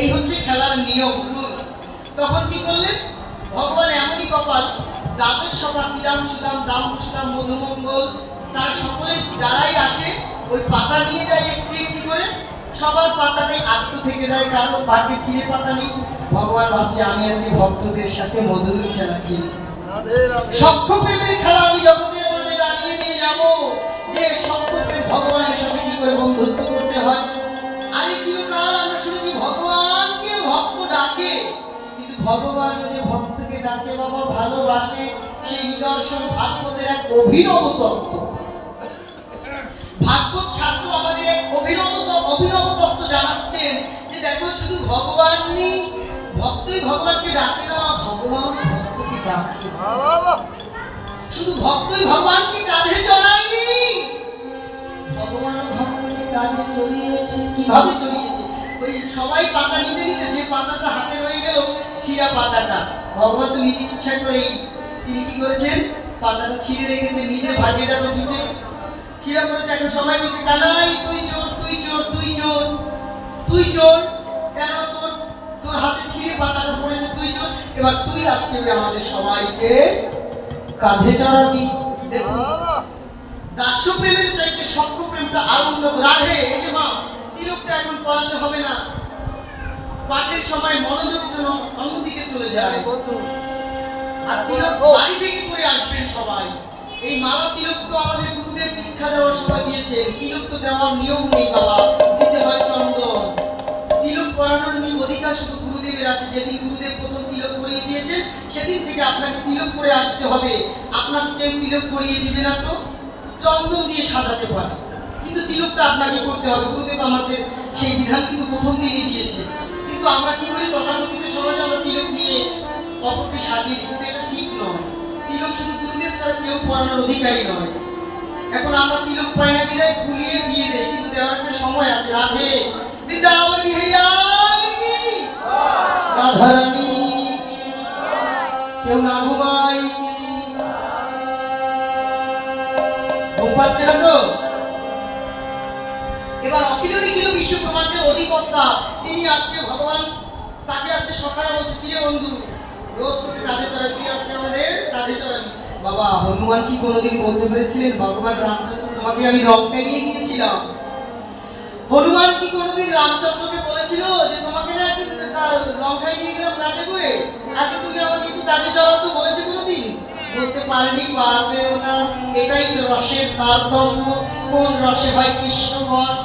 S1: এই হচ্ছে খেলার নিয়ম, রুলস। তখন কি করলেন, ভগবান এমনই কপাল, দ্বাদশ সভা শ্রীরাম সুদাম দাম সুদাম মধুমঙ্গল, তার সকলে যারাই আসে ওই পাতা নিয়ে যায় একটি একটি করে, সবার পাতাটাই আস্ত থেকে যায়, কারণ পাতে ছিঁড়ে পাতা নেই। ভগবান ভাবছে আমি আজকে ভক্তদের সাথে মধুর খেলা খেলি, সখ্যপ্রেমের খেলা আমি জগতের মাঝে দাঁড়িয়ে নিয়ে যাব, যে সখ্যপ্রেম ভগবানের সাথে কি করে বন্ধুত্ব করতে হয়। আরে চিরকাল আমরা শুনেছি ভগবানকে ভক্ত ডাকে, কিন্তু ভগবান যে ভক্তকে ডাকে বাবা ভালোবাসে, সেই নিদর্শন ভাগবতের এক অভিনব তত্ত্ব। ভাগবত শাস্ত্র আমাদের এক অভিনব তত্ত্ব জানাচ্ছেন যে দেখো শুধু ভগবানই ভক্তই ভগবানকে ডাকে না, ভগবান ভক্তকে ডাকে। শুধু ভক্তই ভগবানকে কাঁধে চড়ায়নি, ভগবান ভক্তকে কাঁধে চড়িয়েছে। কিভাবে চড়িয়েছে? ওই সবাই পাতা নিতে নিতে যে পাতাটা হাতে রয়ে গেল শিরা পাতাটা, ভগবান তো নিজে ইচ্ছা করেই তিনি কি করেছেন, পাতাটা ছিঁড়ে রেখেছে, নিজের ভাগ্যে যাতে জুটে ছিঁড়া পড়েছে। এখন সবাই বলছে কানাই তুই চোর, তুই চোর, তুই চোর, তুই চোর, কেন তোর তোর হাতে ছিঁড়ে পাতাটা পড়েছে, তুই চোর, এবার তুই আজকে আমাদের সবাইকে কাঁধে চড়াবি। দেখুন দাস্য প্রেমের চাইতে সখ্য প্রেমটা আরো উন্নত। রাধে এই যে মা তিলকটা এখন পড়াতে হবে না, পাঠের সময় মনোযোগ যেন অন্যদিকে চলে যায়। আর তিলক বাড়ি থেকে করে আসবেন সবাই। এই মালা তিলক তো আমাদের গুরুদেব দীক্ষা দেওয়ার সময় দিয়েছেন, তিলক তো দেওয়ার নিয়ম নেই বাবা, দিতে হয় চন্দন। তিলক পরানোর নিয়ম অধিকার শুধু গুরুদেবের আছে। যেদিন গুরুদেব প্রথম তিলক পরিয়ে দিয়েছেন সেদিন থেকে আপনাকে তিলক করে আসতে হবে। আপনাকে কেউ তিলক পরিয়ে দিবে না, তো চন্দন দিয়ে সাজাতে পারে, কিন্তু তিলকটা আপনাকে করতে হবে। গুরুদেব আমাদের সেই বিধান কিন্তু প্রথম দিনই দিয়েছে, কিন্তু আমরা কি করি তথাকথিত সমাজে আমরা তিলক নিয়ে অপরকে সাজিয়ে দিই, কিন্তু এটা ঠিক নয়। তিলক শুধু গুরুদেব ছাড়া কেউ পরানোর অধিকারী নয়। এখন আমরা তিলক পাই না বিদায় খুলিয়ে দিয়ে দেই, কিন্তু দেওয়ার একটা সময় আছে। রাধে বৃন্দাবন বিহারী লাল কি, রাধারানী কি, কেউ না ঘুমাই কি। ঘুম পাচ্ছে না তো? এবার অখিল নিখিল বিশ্ব ব্রহ্মাণ্ডের অধিকর্তা তিনি আজকে ভগবান, তাকে আজকে সকালে বলছে প্রিয় বন্ধু রোজ তোকে কাঁধে চড়াই, তুই আজকে আমাদের কাঁধে চড়াবি। বাবা হনুমান কি কোনোদিন বলতে পেরেছিলেন ভগবান রামচন্দ্র তোমাকে আমি লঙ্কায় নিয়ে গিয়েছিলাম? হনুমান কি কোনোদিন রামচন্দ্রকে বলেছিল যে তোমাকে না একদিন লঙ্কায় নিয়ে গেলাম কাঁধে করে, আজকে তুমি আমাকে একটু কাঁধে চড়াও? তো বলেছে কোনোদিন? বলতে পারেনি, পারবেও না। এটাই তো রসের তারতম্য, কোন রসে হয় কৃষ্ণ বস।